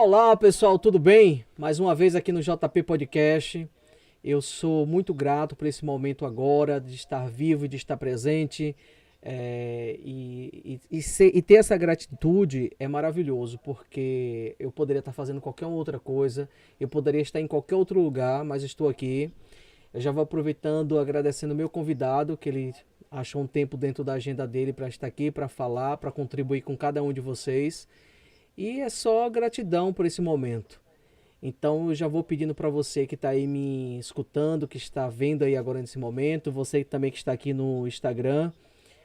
Olá, pessoal, tudo bem? Mais uma vez aqui no JP Podcast. Eu sou muito grato por esse momento agora, de estar vivo e de estar presente. E ter essa gratitude é maravilhoso, porque eu poderia estar fazendo qualquer outra coisa, eu poderia estar em qualquer outro lugar, mas estou aqui. Eu já vou aproveitando, agradecendo o meu convidado, que ele achou um tempo dentro da agenda dele para estar aqui, para falar, para contribuir com cada um de vocês. E é só gratidão por esse momento. Então eu já vou pedindo para você que está aí me escutando, que está vendo aí agora nesse momento, você também que está aqui no Instagram,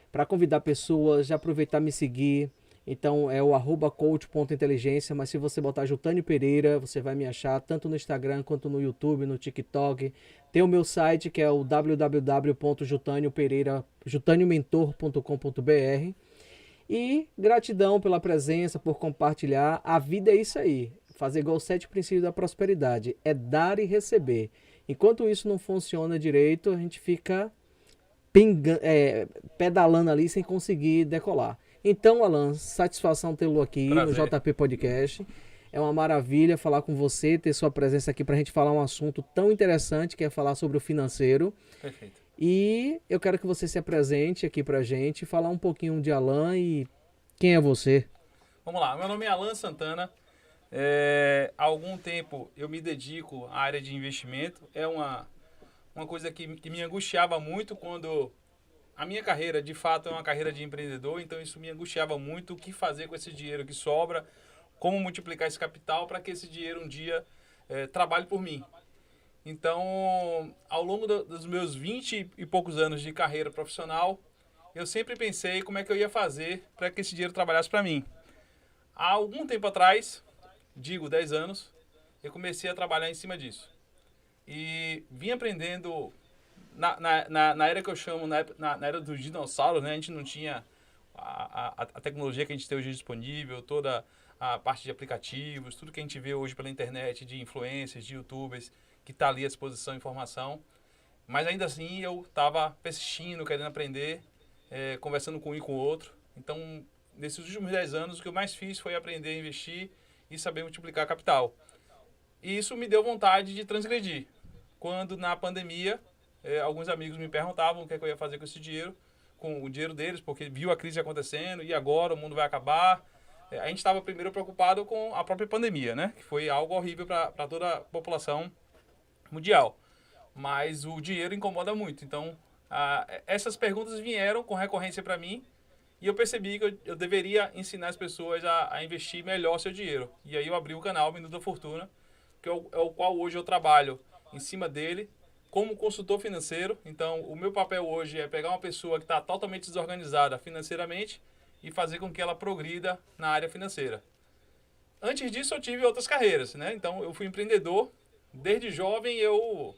para convidar pessoas, já aproveitar e me seguir. Então é o @coach.inteligência, mas se você botar Jotânio Pereira, você vai me achar tanto no Instagram quanto no YouTube, no TikTok. Tem o meu site que é o www.jotaniomentor.com.br. E gratidão pela presença, por compartilhar. A vida é isso aí. Fazer igual os 7 princípios da prosperidade. É dar e receber. Enquanto isso não funciona direito, a gente fica pedalando ali sem conseguir decolar. Então, Alan, satisfação tê-lo aqui no Prazer. JP Podcast. É uma maravilha falar com você, ter sua presença aqui para a gente falar um assunto tão interessante que é falar sobre o financeiro. Perfeito. E eu quero que você se apresente aqui pra gente, falar um pouquinho de Alan e quem é você. Vamos lá. Meu nome é Alan Santana. Há algum tempo eu me dedico à área de investimento. É uma coisa que me angustiava muito quando a minha carreira, de fato, é uma carreira de empreendedor. Então isso me angustiava muito. O que fazer com esse dinheiro que sobra? Como multiplicar esse capital para que esse dinheiro um dia trabalhe por mim? Então, ao longo dos meus 20 e poucos anos de carreira profissional, eu sempre pensei como é que eu ia fazer para que esse dinheiro trabalhasse para mim. Há algum tempo atrás, digo 10 anos, eu comecei a trabalhar em cima disso. E vim aprendendo na era que eu chamo, na era dos dinossauros, né? A gente não tinha a tecnologia que a gente tem hoje disponível, toda a parte de aplicativos, tudo que a gente vê hoje pela internet, de influencers, de youtubers, que está ali à disposição, informação. Mas ainda assim eu estava persistindo, querendo aprender, conversando com um e com o outro. Então, nesses últimos 10 anos, o que eu mais fiz foi aprender a investir e saber multiplicar capital. E isso me deu vontade de transgredir. Quando na pandemia, alguns amigos me perguntavam o que, é que eu ia fazer com esse dinheiro, com o dinheiro deles, porque viu a crise acontecendo e agora o mundo vai acabar. A gente estava primeiro preocupado com a própria pandemia, né? Que foi algo horrível para toda a população mundial. Mas o dinheiro incomoda muito. Então, essas perguntas vieram com recorrência para mim e eu percebi que eu deveria ensinar as pessoas a investir melhor seu dinheiro. E aí eu abri o canal Minuto da Fortuna, que é o qual hoje eu trabalho em cima dele como consultor financeiro. Então, o meu papel hoje é pegar uma pessoa que está totalmente desorganizada financeiramente e fazer com que ela progrida na área financeira. Antes disso, eu tive outras carreiras, né? Então, eu fui empreendedor. Desde jovem, eu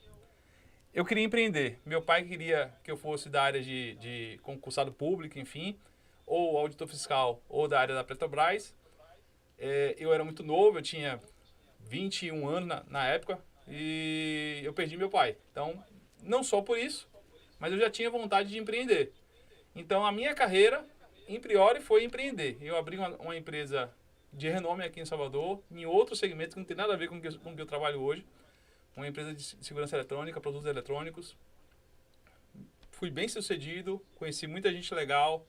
queria empreender. Meu pai queria que eu fosse da área de concursado público, enfim, ou auditor fiscal, ou da área da Petrobras. Eu era muito novo, eu tinha 21 anos na época, e eu perdi meu pai. Então, não só por isso, mas eu já tinha vontade de empreender. Então, a minha carreira, em priori, foi empreender. Eu abri uma empresa de renome aqui em Salvador, em outro segmento que não tem nada a ver com o que eu trabalho hoje. Uma empresa de segurança eletrônica, produtos eletrônicos. Fui bem sucedido, conheci muita gente legal,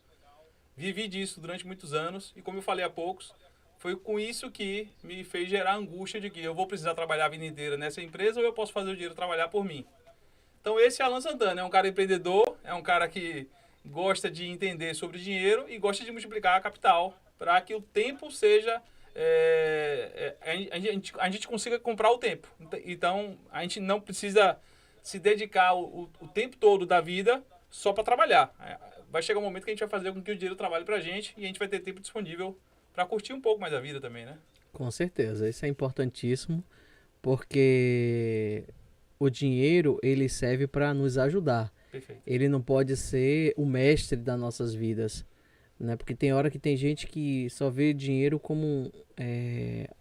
vivi disso durante muitos anos e, como eu falei há poucos, foi com isso que me fez gerar angústia de que eu vou precisar trabalhar a vida inteira nessa empresa ou eu posso fazer o dinheiro trabalhar por mim. Então esse é Alan Santana, é um cara empreendedor, é um cara que gosta de entender sobre dinheiro e gosta de multiplicar a capital para que o tempo seja a gente consiga comprar o tempo. Então, a gente não precisa se dedicar o tempo todo da vida só para trabalhar. Vai chegar um momento que a gente vai fazer com que o dinheiro trabalhe para a gente e a gente vai ter tempo disponível para curtir um pouco mais a vida também, né? Com certeza, isso é importantíssimo, porque o dinheiro ele serve para nos ajudar. Perfeito. Ele não pode ser o mestre das nossas vidas, né? Porque tem hora que tem gente que só vê dinheiro como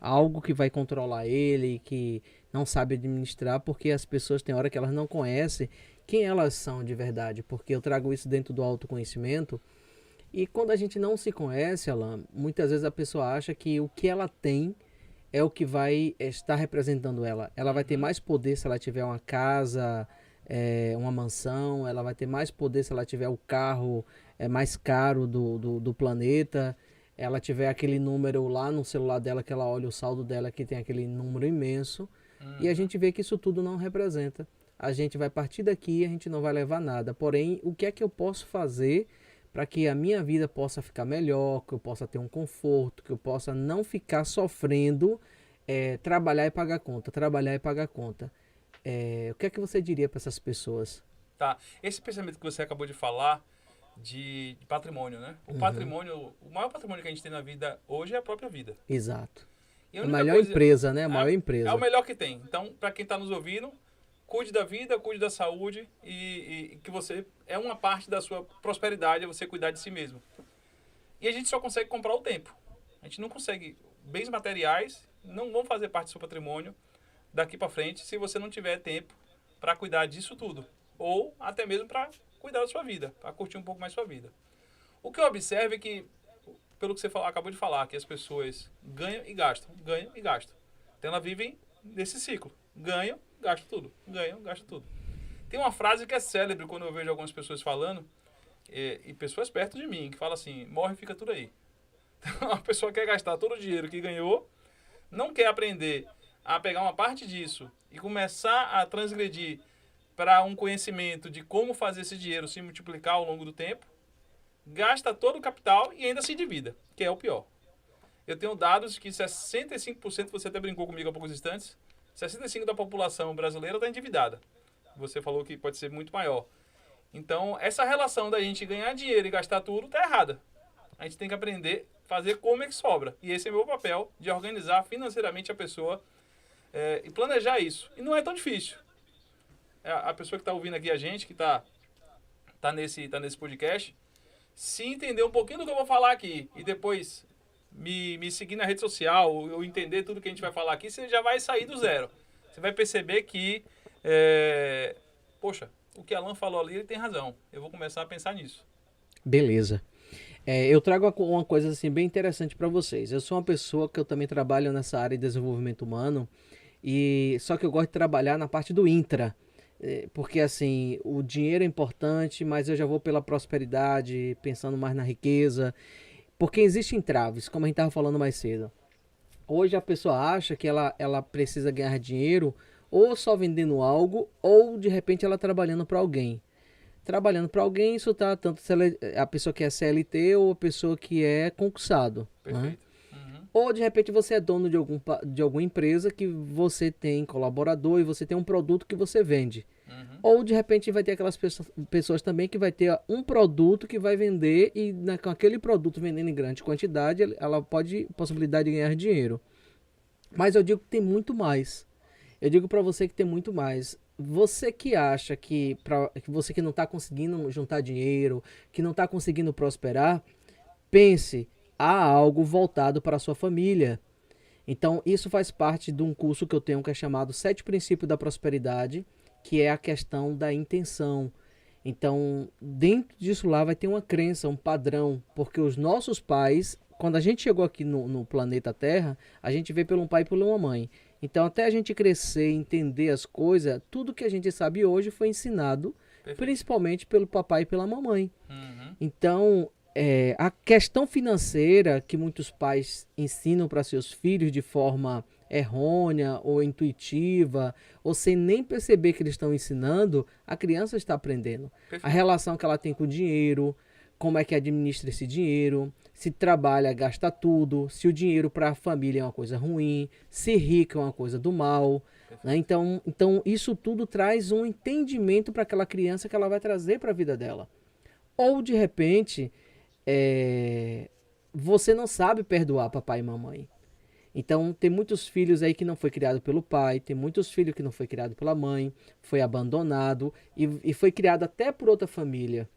algo que vai controlar ele, que não sabe administrar, porque as pessoas tem hora que elas não conhecem quem elas são de verdade, porque eu trago isso dentro do autoconhecimento. E quando a gente não se conhece, Alan, muitas vezes a pessoa acha que o que ela tem é o que vai estar representando ela. Ela vai ter mais poder se ela tiver uma casa, uma mansão, ela vai ter mais poder se ela tiver o carro mais caro do planeta, ela tiver aquele número lá no celular dela, que ela olha o saldo dela, que tem aquele número imenso, e a gente vê que isso tudo não representa. A gente vai partir daqui e a gente não vai levar nada. Porém, o que é que eu posso fazer para que a minha vida possa ficar melhor, que eu possa ter um conforto, que eu possa não ficar sofrendo, trabalhar e pagar conta, trabalhar e pagar conta. O que é que você diria para essas pessoas? Tá. Esse pensamento que você acabou de falar de patrimônio, né? O patrimônio, o maior patrimônio que a gente tem na vida hoje é a própria vida. Exato. E A melhor empresa, né? A maior empresa. É o melhor que tem. Então, para quem está nos ouvindo, cuide da vida, cuide da saúde e que você é uma parte da sua prosperidade, é você cuidar de si mesmo. E a gente só consegue comprar o tempo. A gente não consegue. Bens materiais não vão fazer parte do seu patrimônio daqui para frente se você não tiver tempo para cuidar disso tudo. Ou até mesmo para cuidar da sua vida, para curtir um pouco mais sua vida. O que eu observo é que, pelo que você acabou de falar, que as pessoas ganham e gastam, ganham e gastam. Então elas vivem nesse ciclo. Ganham, gastam tudo. Ganham, gastam tudo. Tem uma frase que é célebre quando eu vejo algumas pessoas falando, e pessoas perto de mim, que falam assim, morre e fica tudo aí. Então a pessoa quer gastar todo o dinheiro que ganhou, não quer aprender a pegar uma parte disso e começar a transgredir para um conhecimento de como fazer esse dinheiro se multiplicar ao longo do tempo, gasta todo o capital e ainda se endivida, que é o pior. Eu tenho dados que 65%, você até brincou comigo há poucos instantes, 65% da população brasileira está endividada. Você falou que pode ser muito maior. Então, essa relação da gente ganhar dinheiro e gastar tudo está errada. A gente tem que aprender a fazer como é que sobra. E esse é o meu papel, de organizar financeiramente a pessoa e planejar isso. E não é tão difícil. A pessoa que está ouvindo aqui a gente, que tá nesse podcast, se entender um pouquinho do que eu vou falar aqui e depois me seguir na rede social, ou entender tudo que a gente vai falar aqui, você já vai sair do zero. Você vai perceber que, poxa, o que Alan falou ali, ele tem razão. Eu vou começar a pensar nisso. Beleza. Eu trago uma coisa assim bem interessante para vocês. Eu sou uma pessoa que eu também trabalho nessa área de desenvolvimento humano, só que eu gosto de trabalhar na parte do intra. Porque assim, o dinheiro é importante, mas eu já vou pela prosperidade, pensando mais na riqueza. Porque existem entraves, como a gente estava falando mais cedo. Hoje a pessoa acha que ela precisa ganhar dinheiro ou só vendendo algo, ou de repente ela trabalhando para alguém. Trabalhando para alguém, isso tá tanto a pessoa que é CLT ou a pessoa que é concursado. Perfeito. Né? Ou de repente você é dono de alguma empresa que você tem colaborador e você tem um produto que você vende. Ou de repente vai ter aquelas pessoas também que vai ter um produto que vai vender e com aquele produto vendendo em grande quantidade, ela pode possibilidade de ganhar dinheiro. Mas eu digo que tem muito mais. Eu digo para você que tem muito mais. Você que acha que você que não está conseguindo juntar dinheiro, que não está conseguindo prosperar, pense, há algo voltado para a sua família. Então, isso faz parte de um curso que eu tenho que é chamado 7 Princípios da Prosperidade, que é a questão da intenção. Então, dentro disso lá vai ter uma crença, um padrão, porque os nossos pais, quando a gente chegou aqui no planeta Terra, a gente veio pelo um pai e por uma mãe. Então, até a gente crescer, entender as coisas, tudo que a gente sabe hoje foi ensinado, principalmente pelo papai e pela mamãe. Então, a questão financeira que muitos pais ensinam para seus filhos de forma errônea ou intuitiva, ou sem nem perceber que eles estão ensinando, a criança está aprendendo. A relação que ela tem com o dinheiro, como é que administra esse dinheiro, se trabalha, gasta tudo, se o dinheiro para a família é uma coisa ruim, se rico é uma coisa do mal. Né? Então, isso tudo traz um entendimento para aquela criança que ela vai trazer para a vida dela. Ou, de repente, você não sabe perdoar papai e mamãe. Então, tem muitos filhos aí que não foi criado pelo pai, tem muitos filhos que não foi criado pela mãe, foi abandonado e foi criado até por outra família.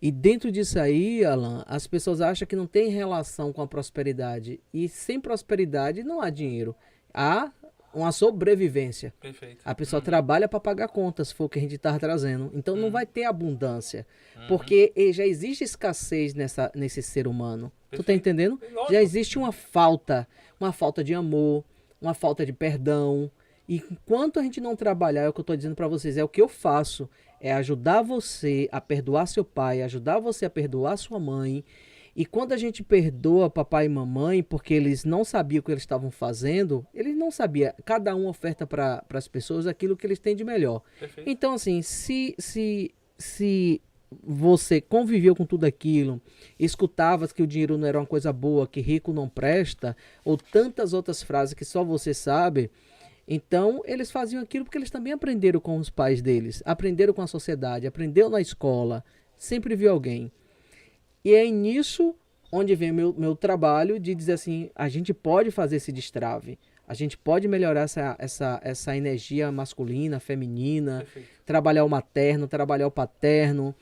E dentro disso aí, Alan, as pessoas acham que não tem relação com a prosperidade. E sem prosperidade não há dinheiro. Há uma sobrevivência. Perfeito. A pessoa trabalha para pagar contas, se for o que a gente está trazendo. Então não vai ter abundância. Porque já existe escassez nesse ser humano. Perfeito. Tu tá entendendo? Lógico. Já existe uma falta uma falta de amor, uma falta de perdão. E enquanto a gente não trabalhar, é o que eu estou dizendo para vocês, é o que eu faço, é ajudar você a perdoar seu pai, ajudar você a perdoar sua mãe. E quando a gente perdoa papai e mamãe, porque eles não sabiam o que eles estavam fazendo, eles não sabiam, cada um oferta para as pessoas aquilo que eles têm de melhor. Perfeito. Então, assim, se você conviveu com tudo aquilo, escutava que o dinheiro não era uma coisa boa, que rico não presta, ou tantas outras frases que só você sabe, então eles faziam aquilo porque eles também aprenderam com os pais deles, aprenderam com a sociedade, aprenderam na escola, sempre viu alguém. E é nisso onde vem o meu trabalho de dizer assim, a gente pode fazer esse destrave, a gente pode melhorar essa energia masculina, feminina, Perfeito. trabalhar o materno, trabalhar o paterno.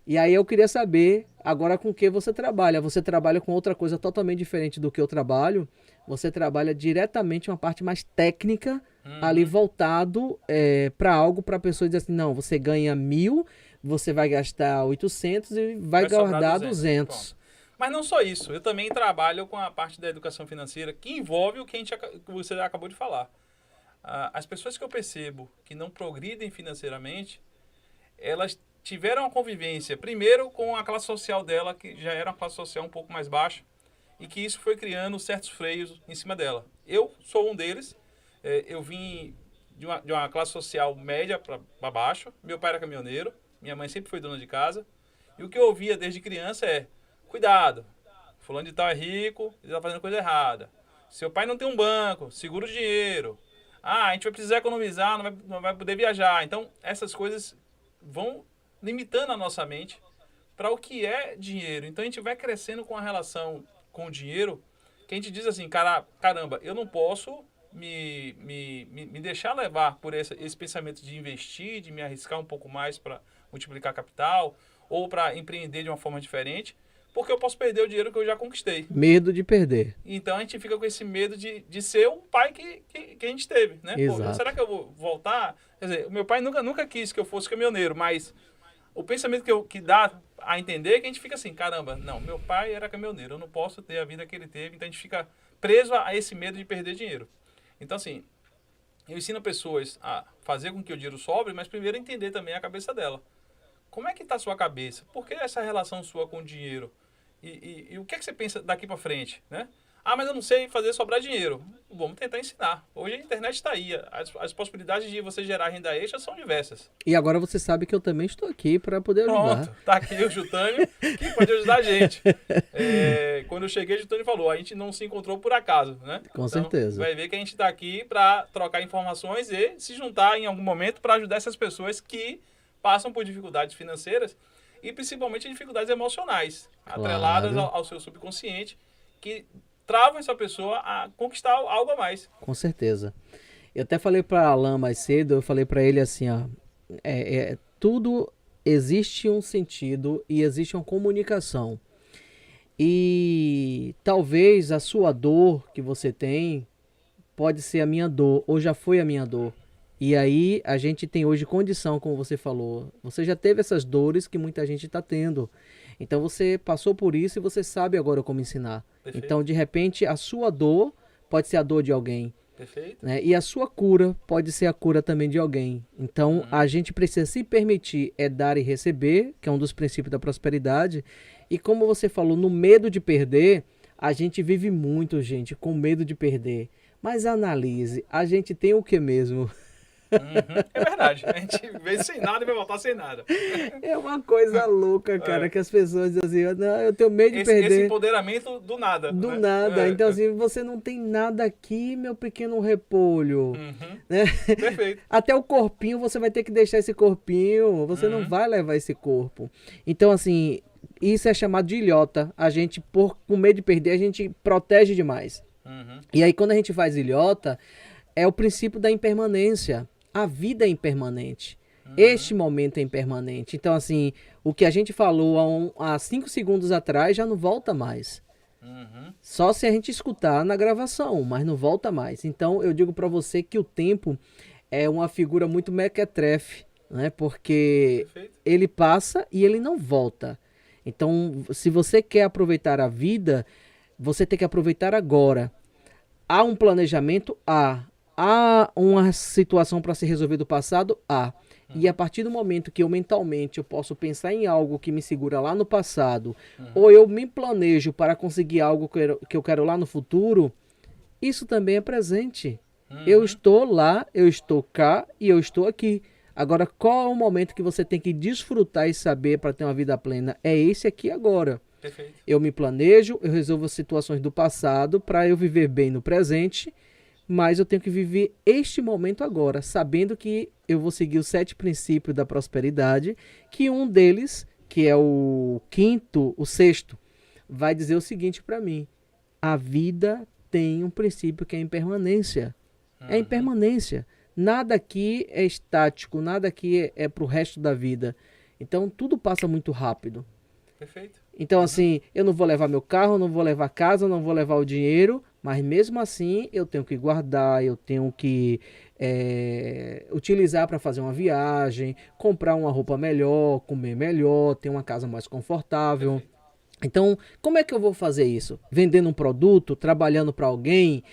E aí eu queria saber agora com que você trabalha. Você trabalha com outra coisa totalmente diferente do que eu trabalho. Você trabalha diretamente uma parte mais técnica, ali voltado para algo para a pessoa dizer assim, não, você ganha 1.000, você vai gastar 800 e vai guardar 200. Mas não só isso, eu também trabalho com a parte da educação financeira que envolve o que você acabou de falar. As pessoas que eu percebo que não progridem financeiramente, elas tiveram a convivência, primeiro, com a classe social dela, que já era uma classe social um pouco mais baixa, e que isso foi criando certos freios em cima dela. Eu sou um deles, eu vim de uma classe social média para baixo, meu pai era caminhoneiro, minha mãe sempre foi dona de casa, e o que eu ouvia desde criança é, cuidado, fulano de tal é rico, ele está fazendo coisa errada. Seu pai não tem um banco, segura o dinheiro. A gente vai precisar economizar, não vai poder viajar. Então, essas coisas vão limitando a nossa mente para o que é dinheiro. Então, a gente vai crescendo com a relação com o dinheiro, que a gente diz assim, caramba, eu não posso me deixar levar por esse pensamento de investir, de me arriscar um pouco mais para multiplicar capital ou para empreender de uma forma diferente, porque eu posso perder o dinheiro que eu já conquistei. Medo de perder. Então a gente fica com esse medo de ser o pai que a gente teve, né? Pô, será que eu vou voltar? Quer dizer, o meu pai nunca quis que eu fosse caminhoneiro, mas o pensamento que dá a entender é que a gente fica assim, caramba, não, meu pai era caminhoneiro, eu não posso ter a vida que ele teve, então a gente fica preso a esse medo de perder dinheiro. Então assim, eu ensino pessoas a fazer com que o dinheiro sobre, mas primeiro entender também a cabeça dela. Como é que está a sua cabeça? Por que essa relação sua com o dinheiro? E o que é que você pensa daqui para frente, né? Mas eu não sei fazer sobrar dinheiro. Vamos tentar ensinar. Hoje a internet está aí. As possibilidades de você gerar renda extra são diversas. E agora você sabe que eu também estou aqui para poder ajudar. Pronto, tá aqui o Jutânio, que pode ajudar a gente. Quando eu cheguei, o Jutânio falou, a gente não se encontrou por acaso, né? Com certeza. Vai ver que a gente está aqui para trocar informações e se juntar em algum momento para ajudar essas pessoas que passam por dificuldades financeiras e principalmente dificuldades emocionais, atreladas ao seu subconsciente, que travam essa pessoa a conquistar algo a mais. Com certeza. Eu até falei para Alan mais cedo, eu falei para ele assim, ó, tudo existe um sentido e existe uma comunicação. E talvez a sua dor que você tem pode ser a minha dor, ou já foi a minha dor. E aí a gente tem hoje condição, como você falou. Você já teve essas dores que muita gente está tendo. Então você passou por isso e você sabe agora como ensinar. Perfeito. Então, de repente, a sua dor pode ser a dor de alguém. Perfeito. Né? E a sua cura pode ser a cura também de alguém. Então, a gente precisa se permitir dar e receber, que é um dos princípios da prosperidade. E como você falou, no medo de perder, a gente vive muito, gente, com medo de perder. Mas analise, a gente tem o que mesmo? É verdade, a gente veio sem nada e vai voltar sem nada. É uma coisa louca, cara, que as pessoas dizem assim, não, eu tenho medo de perder. Esse empoderamento do nada. Do nada, então assim, você não tem nada aqui, meu pequeno repolho. Né? Perfeito. Até o corpinho, você vai ter que deixar esse corpinho, você não vai levar esse corpo. Então assim, isso é chamado de ilhota. A gente, com medo de perder, a gente protege demais. E aí quando a gente faz ilhota, é o princípio da impermanência. A vida é impermanente. Este momento é impermanente. Então, assim, o que a gente falou há 5 segundos atrás já não volta mais. Só se a gente escutar na gravação, mas não volta mais. Então, eu digo para você que o tempo é uma figura muito mequetrefe, né? Porque ele passa e ele não volta. Então, se você quer aproveitar a vida, você tem que aproveitar agora. Há um planejamento? Há. Há uma situação para ser resolvida do passado? Há. E a partir do momento que eu mentalmente eu posso pensar em algo que me segura lá no passado, ou eu me planejo para conseguir algo que eu quero lá no futuro, isso também é presente. Eu estou lá, eu estou cá e eu estou aqui. Agora, qual é o momento que você tem que desfrutar e saber para ter uma vida plena? É esse aqui agora. Perfeito. Eu me planejo, eu resolvo as situações do passado para eu viver bem no presente, mas eu tenho que viver este momento agora, sabendo que eu vou seguir os 7 princípios da prosperidade, que um deles, que é o quinto, o sexto, vai dizer o seguinte para mim: a vida tem um princípio que é a impermanência. É a impermanência. Nada aqui é estático, nada aqui é pro resto da vida. Então tudo passa muito rápido. Perfeito. Então assim, eu não vou levar meu carro, não vou levar casa, não vou levar o dinheiro, mas mesmo assim eu tenho que guardar, eu tenho que utilizar para fazer uma viagem, comprar uma roupa melhor, comer melhor, ter uma casa mais confortável. Perfeito. Então, como é que eu vou fazer isso? Vendendo um produto, trabalhando para alguém,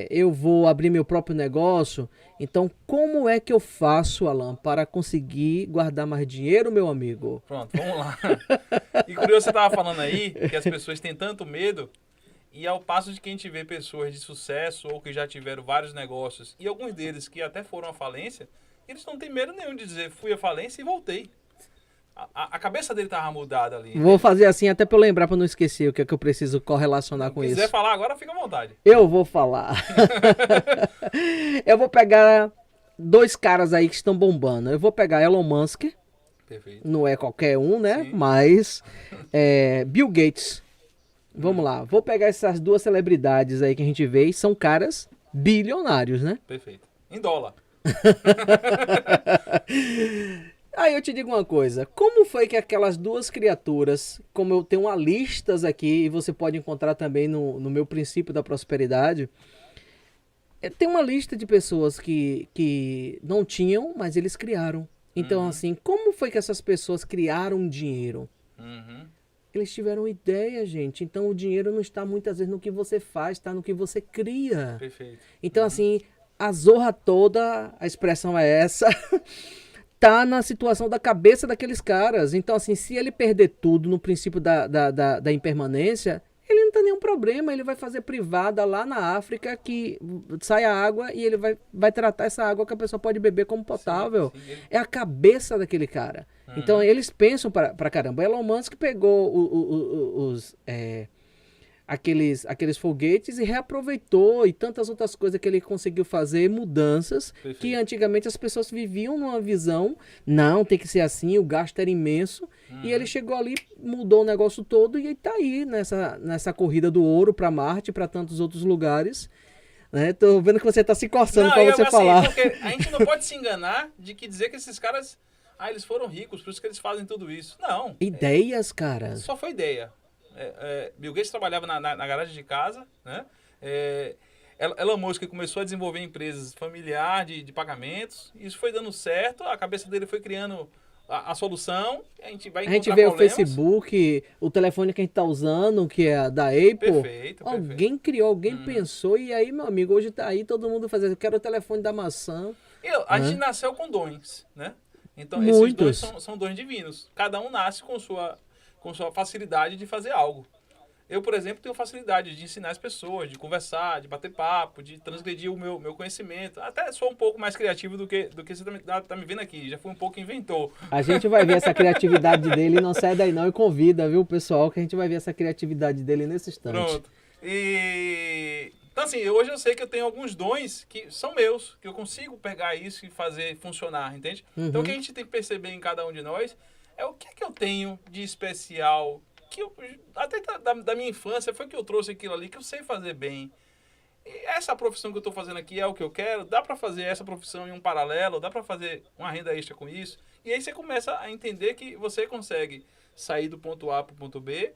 eu vou abrir meu próprio negócio. Então, como é que eu faço, Alan, para conseguir guardar mais dinheiro, meu amigo? Pronto, vamos lá. E curioso, você estava falando aí que as pessoas têm tanto medo, e ao passo de que a gente vê pessoas de sucesso ou que já tiveram vários negócios, e alguns deles que até foram à falência, eles não têm medo nenhum de dizer, fui à falência e voltei. A cabeça dele estava mudada ali. Vou fazer assim até para eu lembrar, para não esquecer o que é que eu preciso correlacionar com Se isso. quiser falar agora, fica à vontade. Eu vou falar. Eu vou pegar 2 caras aí que estão bombando. Eu vou pegar Elon Musk, Perfeito. não é qualquer um, né? Sim. Mas Bill Gates. Vamos lá, vou pegar essas 2 celebridades aí que a gente vê e são caras bilionários, né? Perfeito. Em dólar. Aí eu te digo uma coisa, como foi que aquelas 2 criaturas, como eu tenho uma listas aqui e você pode encontrar também no meu princípio da prosperidade, tem uma lista de pessoas que não tinham, mas eles criaram. Então assim, como foi que essas pessoas criaram dinheiro? Eles tiveram ideia, gente. Então o dinheiro não está muitas vezes no que você faz, está no que você cria. Perfeito. Então assim, a zorra toda, a expressão é essa, tá na situação da cabeça daqueles caras. Então assim, se ele perder tudo no princípio da impermanência, ele não tem nenhum problema. Ele vai fazer privada lá na África que sai a água e ele vai tratar essa água que a pessoa pode beber como potável. Sim, ele... É a cabeça daquele cara. Então eles pensam pra caramba. Elon Musk pegou aqueles foguetes e reaproveitou e tantas outras coisas que ele conseguiu fazer, mudanças. Perfeito. Que antigamente as pessoas viviam numa visão, não, tem que ser assim, o gasto era imenso. E ele chegou ali, mudou o negócio todo e está aí nessa corrida do ouro para Marte, para tantos outros lugares. Né? Tô vendo que você está se coçando para você falar. Porque a gente não pode se enganar de que dizer que esses caras, eles foram ricos, por isso que eles fazem tudo isso. Não. Ideias, cara. Só foi ideia. Bill Gates trabalhava na garagem de casa, né? Elon Musk começou a desenvolver empresas familiares de pagamentos, isso foi dando certo, a cabeça dele foi criando a solução, a gente vai encontrar vê problemas. O Facebook, o telefone que a gente tá usando, que é da Apple. Perfeito. Alguém criou, alguém pensou, e aí, meu amigo, hoje tá aí todo mundo fazendo, eu quero o telefone da maçã. A gente nasceu com dons, né? Então, Muitos. esses dons são dons divinos. Cada um nasce com sua facilidade de fazer algo. Eu, por exemplo, tenho facilidade de ensinar as pessoas, de conversar, de bater papo, de transgredir o meu conhecimento. Até sou um pouco mais criativo do que você tá me vendo aqui. Já fui um pouco inventor. A gente vai ver essa criatividade dele, não sai daí não e convida, viu, pessoal, que a gente vai ver essa criatividade dele nesse instante. Pronto. Então, assim, hoje eu sei que eu tenho alguns dons que são meus, que eu consigo pegar isso e fazer funcionar, entende? Então, o que a gente tem que perceber em cada um de nós é o que é que eu tenho de especial, que até da minha infância foi que eu trouxe aquilo ali, que eu sei fazer bem. E essa profissão que eu estou fazendo aqui é o que eu quero, dá para fazer essa profissão em um paralelo, dá para fazer uma renda extra com isso. E aí você começa a entender que você consegue sair do ponto A para o ponto B,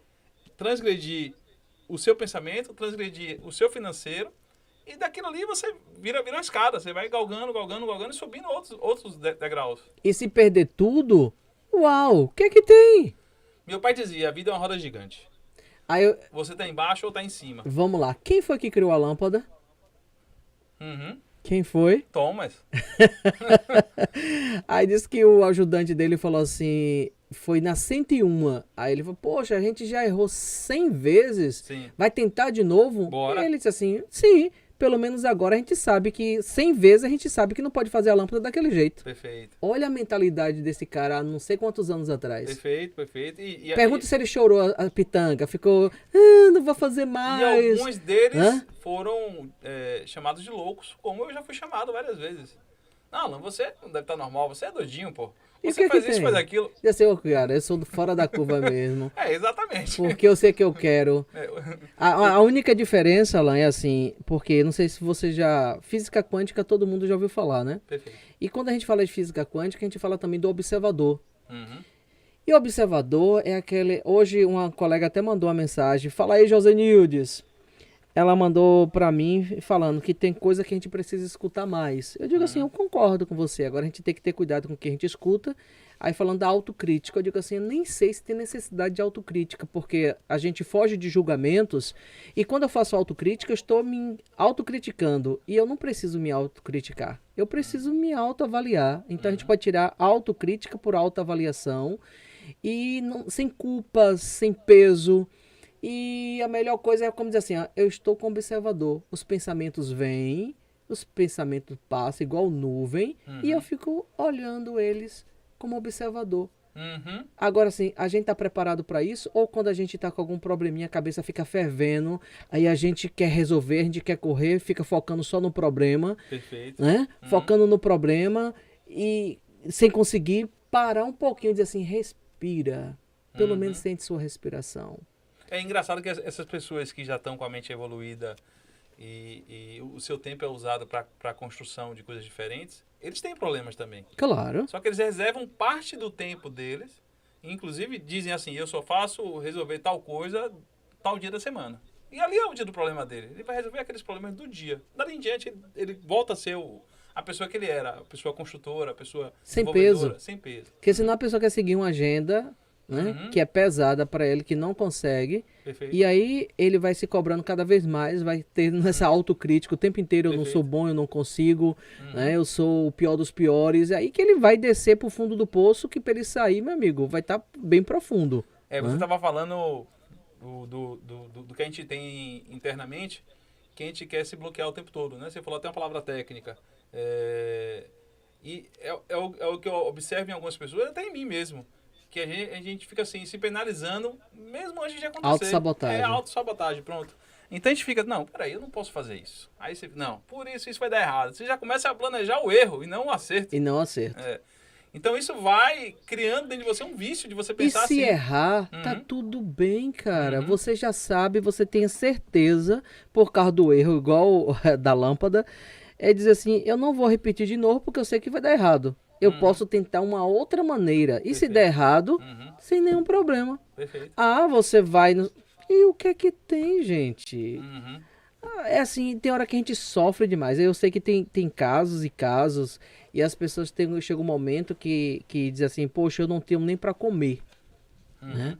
transgredir o seu pensamento, transgredir o seu financeiro, e daquilo ali você vira uma escada, você vai galgando e subindo outros degraus. E se perder tudo, uau, o que é que tem? Meu pai dizia, a vida é uma roda gigante. Aí eu, você tá embaixo ou tá em cima. vamos lá. Quem foi que criou a lâmpada? Uhum. Quem foi? Thomas. Aí disse que o ajudante dele falou assim, foi na 101. Aí ele falou, poxa, a gente já errou 100 vezes, Sim. vai tentar de novo? Bora. E ele disse assim, sim, pelo menos agora a gente sabe que 100 vezes a gente sabe que não pode fazer a lâmpada daquele jeito. Perfeito. Olha a mentalidade desse cara há não sei quantos anos atrás. Perfeito, perfeito. Pergunta se ele chorou a pitanga, ficou, não vou fazer E mais. alguns deles Hã? foram chamados de loucos, como eu já fui chamado várias vezes. Não, Alan, você não deve estar normal, você é doidinho, pô. E o Você que faz que isso, tem? faz aquilo. Já sei, ô, cara, eu sou fora da curva mesmo. Exatamente. Porque eu sei que eu quero. É, A única diferença, Alan, é assim, porque não sei se você já. Física quântica todo mundo já ouviu falar, né? Perfeito. E quando a gente fala de física quântica, a gente fala também do observador. Uhum. E o observador é aquele. Hoje uma colega até mandou uma mensagem. Fala aí, Josenildes. Ela mandou pra mim falando que tem coisa que a gente precisa escutar mais. Eu digo assim, eu concordo com você. Agora a gente tem que ter cuidado com o que a gente escuta. Aí falando da autocrítica, eu digo assim, eu nem sei se tem necessidade de autocrítica, porque a gente foge de julgamentos. E quando eu faço autocrítica, eu estou me autocriticando. E eu não preciso me autocriticar. Eu preciso me autoavaliar. Então a gente pode tirar autocrítica por autoavaliação. E sem culpas, sem peso. E a melhor coisa é como dizer assim, ó, eu estou como observador. Os pensamentos vêm, os pensamentos passam igual nuvem, e eu fico olhando eles como observador. Uhum. Agora sim, a gente está preparado para isso? Ou quando a gente está com algum probleminha, a cabeça fica fervendo, aí a gente quer resolver, a gente quer correr, fica focando só no problema, Perfeito. né? Focando no problema e sem conseguir parar um pouquinho e dizer assim, respira. Pelo menos sente sua respiração. É engraçado que essas pessoas que já estão com a mente evoluída e o seu tempo é usado para a construção de coisas diferentes, eles têm problemas também. Claro. Só que eles reservam parte do tempo deles, inclusive dizem assim, eu só faço resolver tal coisa tal dia da semana. E ali é o dia do problema dele. Ele vai resolver aqueles problemas do dia. Dali em diante, ele volta a ser a pessoa que ele era, a pessoa construtora, a pessoa Sem desenvolvedora, peso. sem peso. Porque senão a pessoa quer seguir uma agenda, né, que é pesada para ele, que não consegue. Perfeito. E aí ele vai se cobrando cada vez mais, vai tendo essa autocrítica o tempo inteiro, eu não sou Perfeito. bom, eu não consigo, né, eu sou o pior dos piores. É aí que ele vai descer pro fundo do poço, que para ele sair, meu amigo, vai estar bem profundo. Você estava falando do que a gente tem internamente, que a gente quer se bloquear o tempo todo, né? Você falou até uma palavra técnica. E é o que eu observo em algumas pessoas, até em mim mesmo. Que a gente fica assim, se penalizando, mesmo antes de acontecer. Autossabotagem. Autossabotagem, pronto. Então a gente fica, não, peraí, eu não posso fazer isso. Aí você, não, por isso vai dar errado. Você já começa a planejar o erro e não o acerto. E não acerta. Então isso vai criando dentro de você um vício de você E pensar se assim. errar, tá tudo bem, cara. Você já sabe, você tem a certeza, por causa do erro, igual da lâmpada, é dizer assim, eu não vou repetir de novo porque eu sei que vai dar errado. Eu posso tentar uma outra maneira. E se der errado, sem nenhum problema. Perfeito. Você vai... E o que é que tem, gente? Uhum. É assim, tem hora que a gente sofre demais. Eu sei que tem casos e casos, e as pessoas chega um momento que dizem assim, poxa, eu não tenho nem para comer. Né?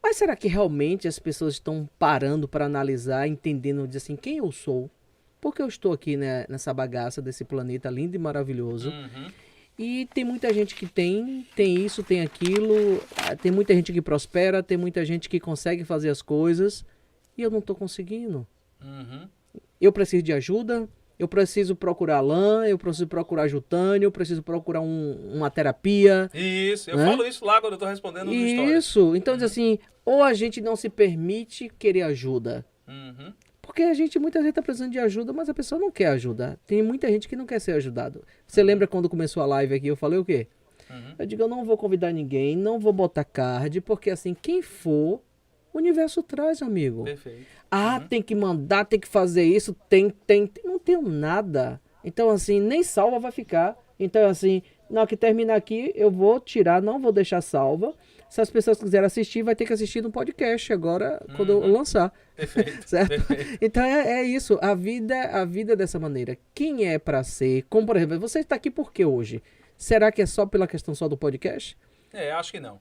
Mas será que realmente as pessoas estão parando para analisar, entendendo, dizer assim, quem eu sou? Porque eu estou aqui, né, nessa bagaça desse planeta lindo e maravilhoso. E tem muita gente que tem isso, tem aquilo, tem muita gente que prospera, tem muita gente que consegue fazer as coisas, e eu não estou conseguindo. Eu preciso de ajuda, eu preciso procurar lã, eu preciso procurar jutânio, eu preciso procurar uma terapia. Isso, eu né? falo isso lá quando eu tô respondendo as histórias. Isso, então diz assim, ou a gente não se permite querer ajuda. Porque a gente muitas vezes está precisando de ajuda, mas a pessoa não quer ajuda. Tem muita gente que não quer ser ajudado. Você lembra quando começou a live aqui, eu falei o quê? Eu digo, eu não vou convidar ninguém, não vou botar card, porque assim, quem for, o universo traz, amigo. Perfeito. Tem que mandar, tem que fazer isso, não tenho nada. Então assim, nem salva vai ficar. Então assim, na hora que terminar aqui, eu vou tirar, não vou deixar salva. Se as pessoas quiserem assistir, vai ter que assistir no podcast agora, quando eu lançar. Perfeito. Certo? Perfeito. Então é isso, a vida é dessa maneira. Quem é pra ser, como por exemplo, você está aqui por que hoje? Será que é só pela questão só do podcast? Acho que não.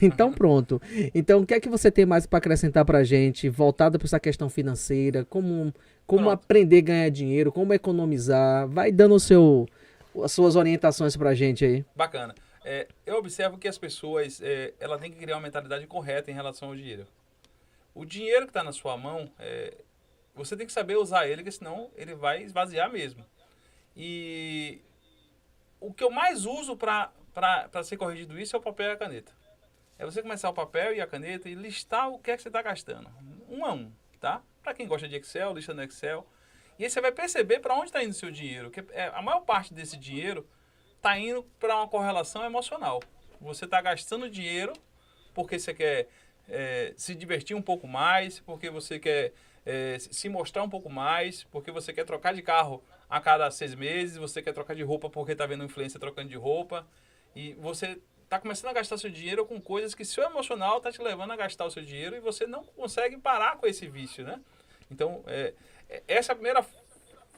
Então pronto. Então o que é que você tem mais para acrescentar para a gente, voltado para essa questão financeira, como Pronto, aprender a ganhar dinheiro, como economizar, vai dando as suas orientações para a gente aí. bacana. Eu observo que as pessoas, ela tem que criar uma mentalidade correta em relação ao dinheiro. O dinheiro que está na sua mão, você tem que saber usar ele, porque senão ele vai esvaziar mesmo. E o que eu mais uso para ser corrigido isso é o papel e a caneta. É você começar o papel e a caneta e listar o que é que você está gastando. Um a um, tá? Para quem gosta de Excel, lista no Excel. E aí você vai perceber para onde está indo o seu dinheiro. Que a maior parte desse dinheiro está indo para uma correlação emocional. Você está gastando dinheiro porque você quer se divertir um pouco mais, porque você quer se mostrar um pouco mais, porque você quer trocar de carro a cada 6 meses, você quer trocar de roupa porque está vendo influência trocando de roupa. E você está começando a gastar seu dinheiro com coisas que seu emocional está te levando a gastar o seu dinheiro e você não consegue parar com esse vício, né? Então, essa é a primeira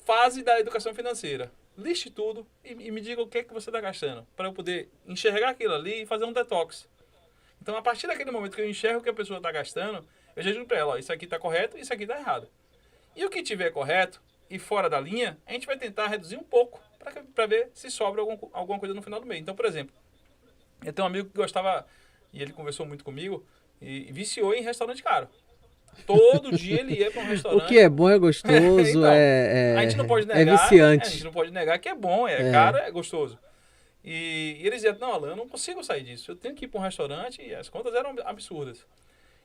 fase da educação financeira. Liste tudo e me diga o que é que você está gastando, para eu poder enxergar aquilo ali e fazer um detox. Então, a partir daquele momento que eu enxergo o que a pessoa está gastando, eu já digo para ela, ó, isso aqui está correto, isso aqui está errado. E o que tiver correto e fora da linha, a gente vai tentar reduzir um pouco para ver se sobra alguma coisa no final do mês. Então, por exemplo, eu tenho um amigo que gostava, e ele conversou muito comigo, e viciou em restaurante caro. Todo dia ele ia para um O restaurante. que é bom, é gostoso, Então, a gente não pode é negar, a gente viciante. não pode negar que é bom, é caro, é gostoso. E ele dizia, não, Alan, eu não consigo sair disso. Eu tenho que ir para um restaurante e as contas eram absurdas.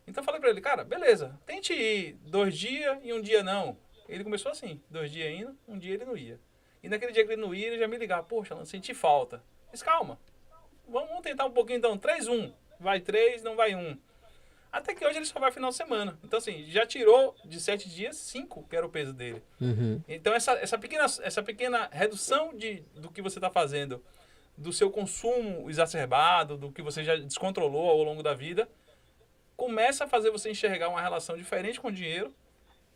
Então eu falei para ele, cara, beleza, tente ir 2 dias e um dia não. Ele começou assim, 2 dias indo, um dia ele não ia. E naquele dia que ele não ia, ele já me ligava, poxa, Alan, senti falta. Mas calma, vamos tentar um pouquinho então, 3-1. Vai 3, não vai 1. Até que hoje ele só vai final de semana. Então assim, já tirou de 7 dias, 5, que era o peso dele. Uhum. Então essa pequena redução do que você está fazendo, do seu consumo exacerbado, do que você já descontrolou ao longo da vida, começa a fazer você enxergar uma relação diferente com o dinheiro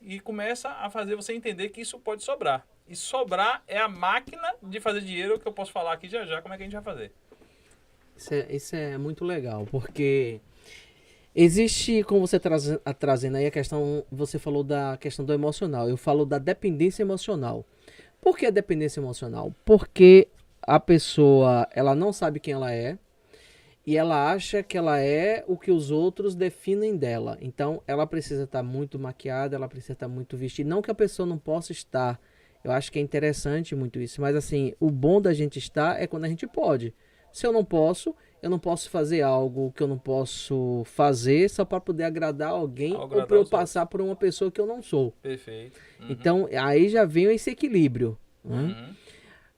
e começa a fazer você entender que isso pode sobrar. E sobrar é a máquina de fazer dinheiro que eu posso falar aqui já já como é que a gente vai fazer. Isso é muito legal, porque existe, como você trazendo aí a questão, você falou da questão do emocional, eu falo da dependência emocional. Por que a dependência emocional? Porque a pessoa, ela não sabe quem ela é e ela acha que ela é o que os outros definem dela. Então, ela precisa estar muito maquiada, ela precisa estar muito vestida. Não que a pessoa não possa estar. Eu acho que é interessante muito isso, mas assim, o bom da gente estar é quando a gente pode. Se eu não posso fazer algo que eu não posso fazer só para poder agradar alguém Ao ou para agradar eu os outros. passar por uma pessoa que eu não sou. Perfeito. Uhum. Então, aí já vem esse equilíbrio, né? Uhum.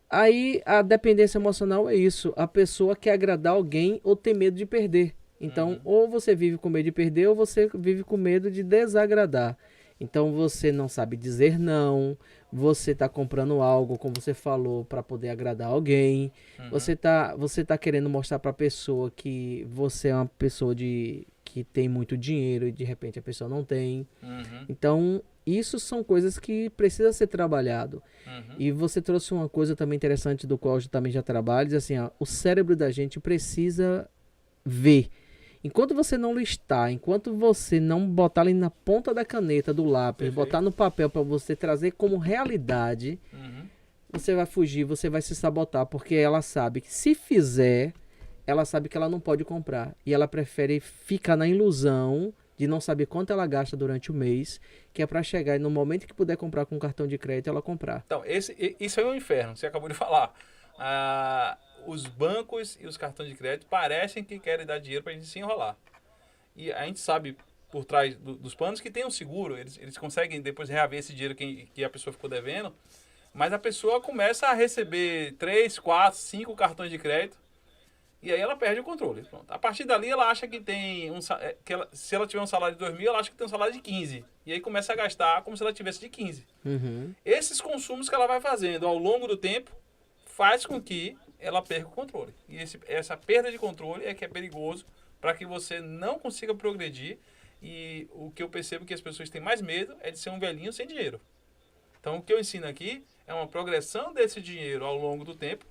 Aí a dependência emocional é isso. A pessoa quer agradar alguém ou tem medo de perder. Então, ou você vive com medo de perder ou você vive com medo de desagradar. Então, você não sabe dizer não. Você está comprando algo, como você falou, para poder agradar alguém. Você tá querendo mostrar para a pessoa que você é uma pessoa que tem muito dinheiro e de repente a pessoa não tem. Uhum. Então, isso são coisas que precisa ser trabalhado. Uhum. E você trouxe uma coisa também interessante do qual eu também já trabalho, diz assim, ó, o cérebro da gente precisa ver. Enquanto você não listar, enquanto você não botar ali na ponta da caneta, do lápis, Perfeito. botar no papel para você trazer como realidade, Uhum. você vai fugir, você vai se sabotar, porque ela sabe que se fizer, ela sabe que ela não pode comprar. E ela prefere ficar na ilusão de não saber quanto ela gasta durante o mês, que é para chegar e no momento que puder comprar com cartão de crédito, ela comprar. Então, isso é um inferno, você acabou de falar. Os bancos e os cartões de crédito parecem que querem dar dinheiro para a gente se enrolar. E a gente sabe, por trás dos panos, que tem um seguro, eles conseguem depois reaver esse dinheiro que a pessoa ficou devendo, mas a pessoa começa a receber 3, 4, 5 cartões de crédito, e aí ela perde o controle. Pronto. A partir dali, ela acha que tem se ela tiver um salário de 2.000, ela acha que tem um salário de 15. E aí começa a gastar como se ela tivesse de 15. Uhum. Esses consumos que ela vai fazendo ao longo do tempo faz com que ela perca o controle. E essa perda de controle é que é perigoso para que você não consiga progredir. E o que eu percebo que as pessoas têm mais medo é de ser um velhinho sem dinheiro. Então, o que eu ensino aqui é uma progressão desse dinheiro ao longo do tempo.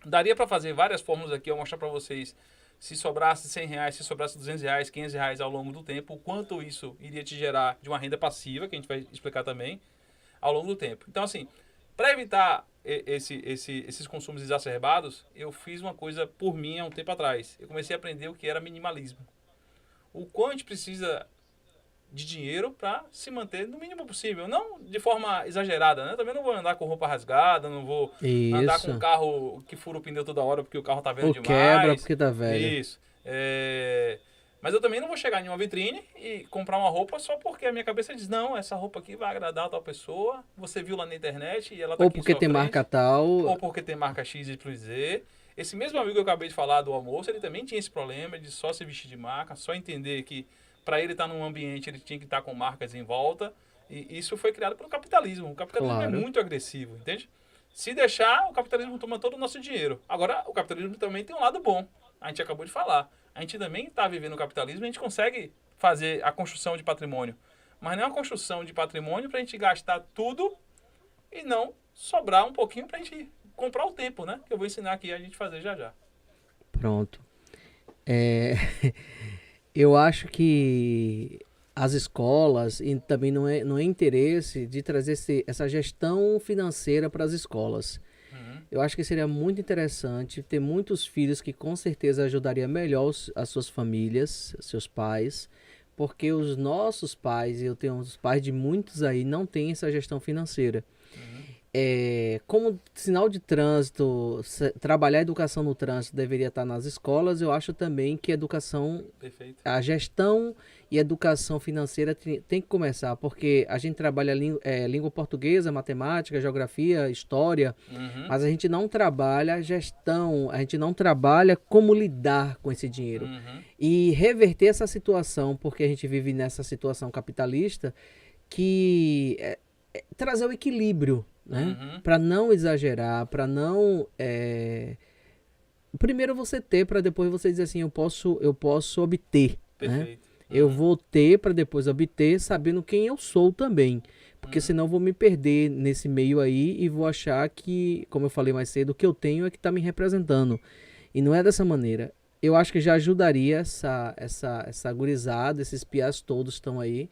Daria para fazer várias fórmulas aqui, eu vou mostrar para vocês se sobrasse R$ 100, se sobrasse R$ 200, R$ 500 ao longo do tempo, o quanto isso iria te gerar de uma renda passiva, que a gente vai explicar também, ao longo do tempo. Então, assim, para evitar esses consumos exacerbados, eu fiz uma coisa por mim há um tempo atrás. Eu comecei a aprender o que era minimalismo. O quanto a gente precisa de dinheiro para se manter no mínimo possível. Não de forma exagerada, né? Também não vou andar com roupa rasgada, não vou andar com um carro que fura o pneu toda hora porque o carro tá velho Ou demais. quebra porque tá velho. Isso. Mas eu também não vou chegar em uma vitrine e comprar uma roupa só porque a minha cabeça diz, não, essa roupa aqui vai agradar a tal pessoa, você viu lá na internet e ela tá Ou aqui porque tem marca tal. ou porque tem marca X e Z. Esse mesmo amigo que eu acabei de falar do almoço, ele também tinha esse problema de só se vestir de marca, só entender que para ele estar num ambiente ele tinha que estar com marcas em volta. E isso foi criado pelo capitalismo. O capitalismo é muito agressivo, entende? Se deixar, o capitalismo toma todo o nosso dinheiro. Agora, o capitalismo também tem um lado bom. A gente acabou de falar. A gente também está vivendo o capitalismo, a gente consegue fazer a construção de patrimônio. Mas não é uma construção de patrimônio para a gente gastar tudo e não sobrar um pouquinho para a gente comprar o tempo, né? Que eu vou ensinar aqui a gente fazer já já. Pronto. Eu acho que as escolas, e também não é interesse de trazer essa gestão financeira para as escolas. Eu acho que seria muito interessante ter muitos filhos que com certeza ajudaria melhor as suas famílias, seus pais, porque os nossos pais, e eu tenho os pais de muitos aí, não têm essa gestão financeira. Como sinal de trânsito, trabalhar a educação no trânsito deveria estar nas escolas, eu acho também que a gestão e a educação financeira tem que começar, porque a gente trabalha língua portuguesa, matemática, geografia, história, mas a gente não trabalha a gestão, a gente não trabalha como lidar com esse dinheiro. E reverter essa situação, porque a gente vive nessa situação capitalista, que trazer o equilíbrio, né? Para não exagerar, para não... Primeiro você ter, para depois você dizer assim, eu posso obter. Perfeito. Né? Eu vou ter para depois obter, sabendo quem eu sou também. Porque senão eu vou me perder nesse meio aí e vou achar que, como eu falei mais cedo, o que eu tenho é que está me representando. E não é dessa maneira. Eu acho que já ajudaria essa gurizada, esses piás todos estão aí.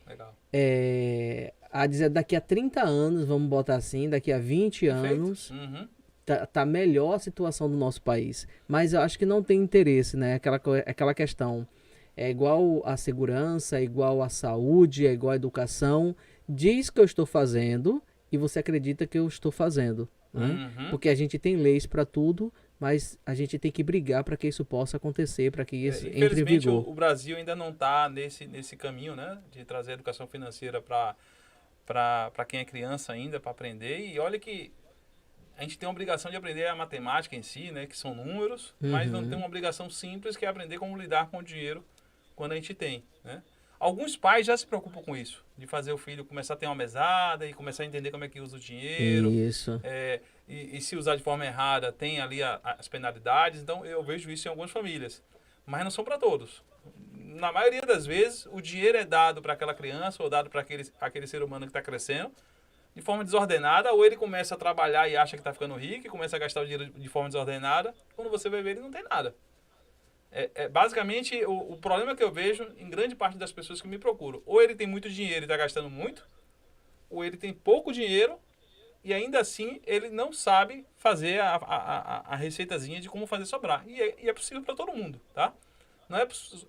Legal. A dizer, daqui a 30 anos, vamos botar assim, daqui a 20 anos, tá melhor a situação do nosso país. Mas eu acho que não tem interesse, né? Aquela questão. É igual a segurança, é igual a saúde, é igual a educação. Diz que eu estou fazendo e você acredita que eu estou fazendo. Né? Porque a gente tem leis para tudo, mas a gente tem que brigar para que isso possa acontecer, para que isso entre em vigor. O Brasil ainda não está nesse caminho, né? De trazer a educação financeira para quem é criança ainda, para aprender. E olha que a gente tem a obrigação de aprender a matemática em si, né? Que são números, mas não tem uma obrigação simples que é aprender como lidar com o dinheiro quando a gente tem, né? Alguns pais já se preocupam com isso, de fazer o filho começar a ter uma mesada e começar a entender como é que usa o dinheiro. Isso. E se usar de forma errada, tem ali as penalidades. Então, eu vejo isso em algumas famílias. Mas não são para todos. Na maioria das vezes, o dinheiro é dado para aquela criança ou dado para aquele ser humano que está crescendo de forma desordenada, ou ele começa a trabalhar e acha que está ficando rico e começa a gastar o dinheiro de forma desordenada. Quando você vai ver, ele não tem nada. Basicamente, o problema que eu vejo em grande parte das pessoas que me procuram, ou ele tem muito dinheiro e está gastando muito, ou ele tem pouco dinheiro e ainda assim ele não sabe fazer a receitazinha de como fazer sobrar. E é possível para todo mundo, tá?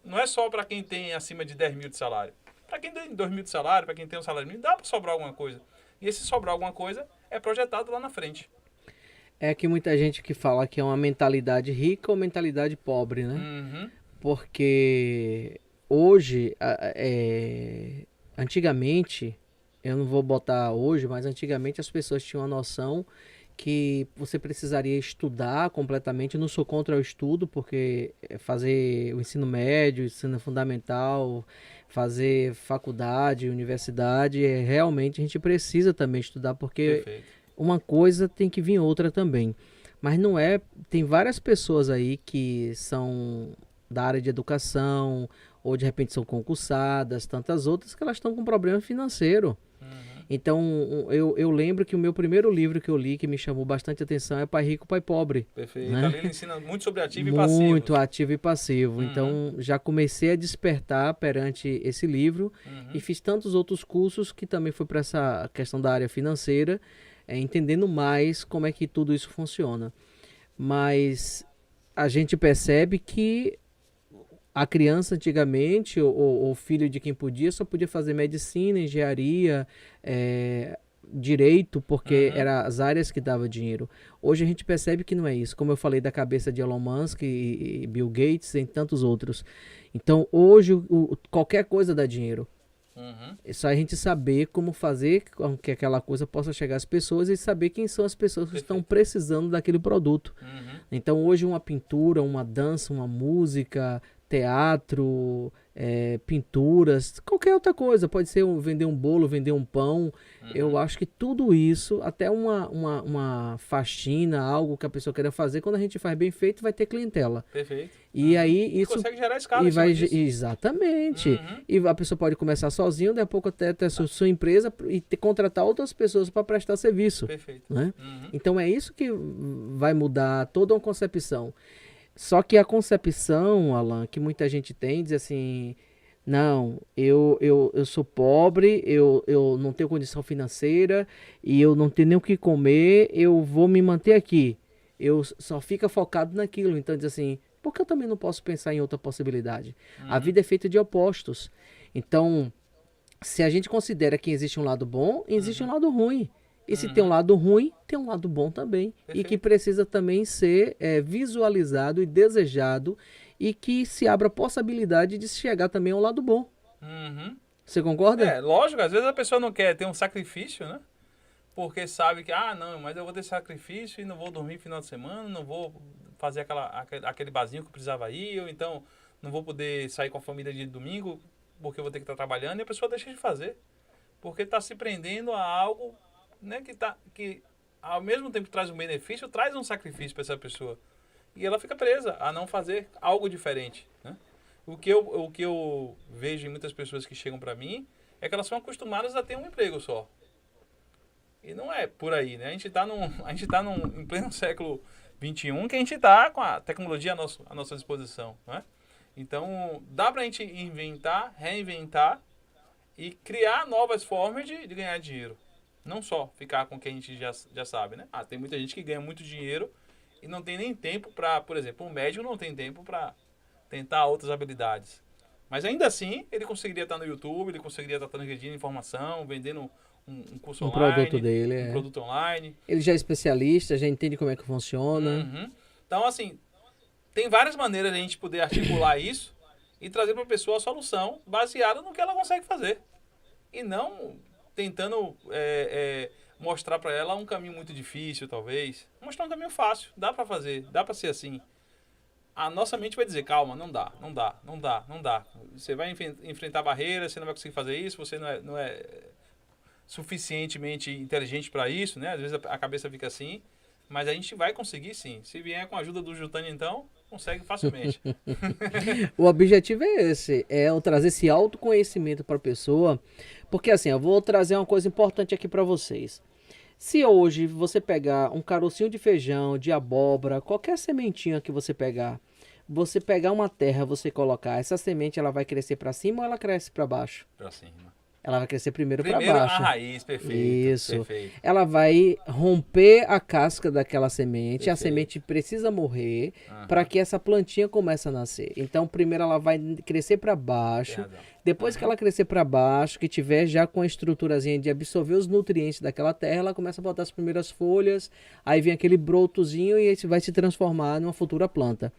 Não é só para quem tem acima de 10 mil de salário. Para quem tem 2 mil de salário, para quem tem um salário mínimo, dá para sobrar alguma coisa. E esse sobrar alguma coisa é projetado lá na frente. É que muita gente que fala que é uma mentalidade rica ou mentalidade pobre, né? Porque hoje, antigamente, eu não vou botar hoje, mas antigamente as pessoas tinham a noção que você precisaria estudar completamente. Eu não sou contra o estudo, porque fazer o ensino médio, ensino fundamental, fazer faculdade, universidade, realmente a gente precisa também estudar, porque... Perfeito. Uma coisa tem que vir outra também. Mas não é... Tem várias pessoas aí que são da área de educação, ou de repente são concursadas, tantas outras que elas estão com problema financeiro. Então, eu lembro que o meu primeiro livro que eu li, que me chamou bastante atenção, é Pai Rico, Pai Pobre. Perfeito. Né? Ali ele ensina muito sobre ativo e passivo. Muito ativo e passivo. Então, já comecei a despertar perante esse livro e fiz tantos outros cursos que também foi para essa questão da área financeira, entendendo mais como é que tudo isso funciona. Mas a gente percebe que a criança antigamente, ou o filho de quem podia, só podia fazer medicina, engenharia, direito, porque eram as áreas que davam dinheiro. Hoje a gente percebe que não é isso. Como eu falei da cabeça de Elon Musk e Bill Gates e tantos outros. Então hoje qualquer coisa dá dinheiro. É só a gente saber como fazer com que aquela coisa possa chegar às pessoas e saber quem são as pessoas que estão precisando daquele produto. Então hoje uma pintura, uma dança, uma música, teatro, pinturas, qualquer outra coisa, pode ser vender um bolo, vender um pão. Eu acho que tudo isso, até uma faxina, algo que a pessoa queira fazer, quando a gente faz bem feito, vai ter clientela. Perfeito. E aí isso consegue gerar escala. e vai exatamente. E a pessoa pode começar sozinho, daqui a pouco até ter sua empresa e contratar outras pessoas para prestar serviço. Perfeito. Né? Então é isso que vai mudar toda uma concepção. Só que a concepção, Alan, que muita gente tem, diz assim, não, eu sou pobre, eu não tenho condição financeira e eu não tenho nem o que comer, eu vou me manter aqui. Eu só fica focado naquilo. Então diz assim, por que eu também não posso pensar em outra possibilidade? A vida é feita de opostos. Então, se a gente considera que existe um lado bom, existe um lado ruim. E se tem um lado ruim, tem um lado bom também. Perfeito. E que precisa também ser visualizado e desejado. E que se abra a possibilidade de chegar também ao lado bom. Você concorda? Lógico. Às vezes a pessoa não quer ter um sacrifício, né? Porque sabe que, não, mas eu vou ter sacrifício e não vou dormir no final de semana, não vou fazer aquele barzinho que eu precisava ir, ou então não vou poder sair com a família de domingo porque eu vou ter que estar trabalhando. E a pessoa deixa de fazer. Porque está se prendendo a algo... Né, que ao mesmo tempo que traz um benefício, traz um sacrifício para essa pessoa. E ela fica presa a não fazer algo diferente. Né? O que eu vejo em muitas pessoas que chegam para mim é que elas são acostumadas a ter um emprego só. E não é por aí. Né? A gente está em pleno século XXI que a gente está com a tecnologia à nossa disposição. Né? Então, dá para a gente inventar, reinventar e criar novas formas de ganhar dinheiro. Não só ficar com quem a gente já sabe, né? Tem muita gente que ganha muito dinheiro e não tem nem tempo para, por exemplo, um médico não tem tempo para tentar outras habilidades. Mas ainda assim, ele conseguiria estar no YouTube, ele conseguiria estar transgredindo informação, vendendo um curso online, produto dele, produto online. Ele já é especialista, já entende como é que funciona. Então, assim, tem várias maneiras de a gente poder articular isso e trazer para a pessoa a solução baseada no que ela consegue fazer. E não... tentando mostrar para ela um caminho muito difícil, talvez. Mostrar um caminho fácil. Dá para fazer, dá para ser assim. A nossa mente vai dizer, calma, não dá. Você vai enfrentar barreiras, você não vai conseguir fazer isso, você não é suficientemente inteligente para isso, né? Às vezes a cabeça fica assim, mas a gente vai conseguir sim. Se vier com a ajuda do Jutani, então, consegue facilmente. O objetivo é esse, eu trazer esse autoconhecimento para a pessoa, porque assim, eu vou trazer uma coisa importante aqui para vocês. Se hoje você pegar um carocinho de feijão, de abóbora, qualquer sementinha que você pegar uma terra, você colocar, essa semente ela vai crescer para cima ou ela cresce para baixo? Para cima. Ela vai crescer primeiro para baixo. A raiz, perfeito. Isso. Perfeito. Ela vai romper a casca daquela semente. Perfeito. A semente precisa morrer para que essa plantinha comece a nascer. Então, primeiro ela vai crescer para baixo. Depois que ela crescer para baixo, que tiver já com a estruturazinha de absorver os nutrientes daquela terra, ela começa a botar as primeiras folhas. Aí vem aquele brotozinho e esse vai se transformar numa futura planta.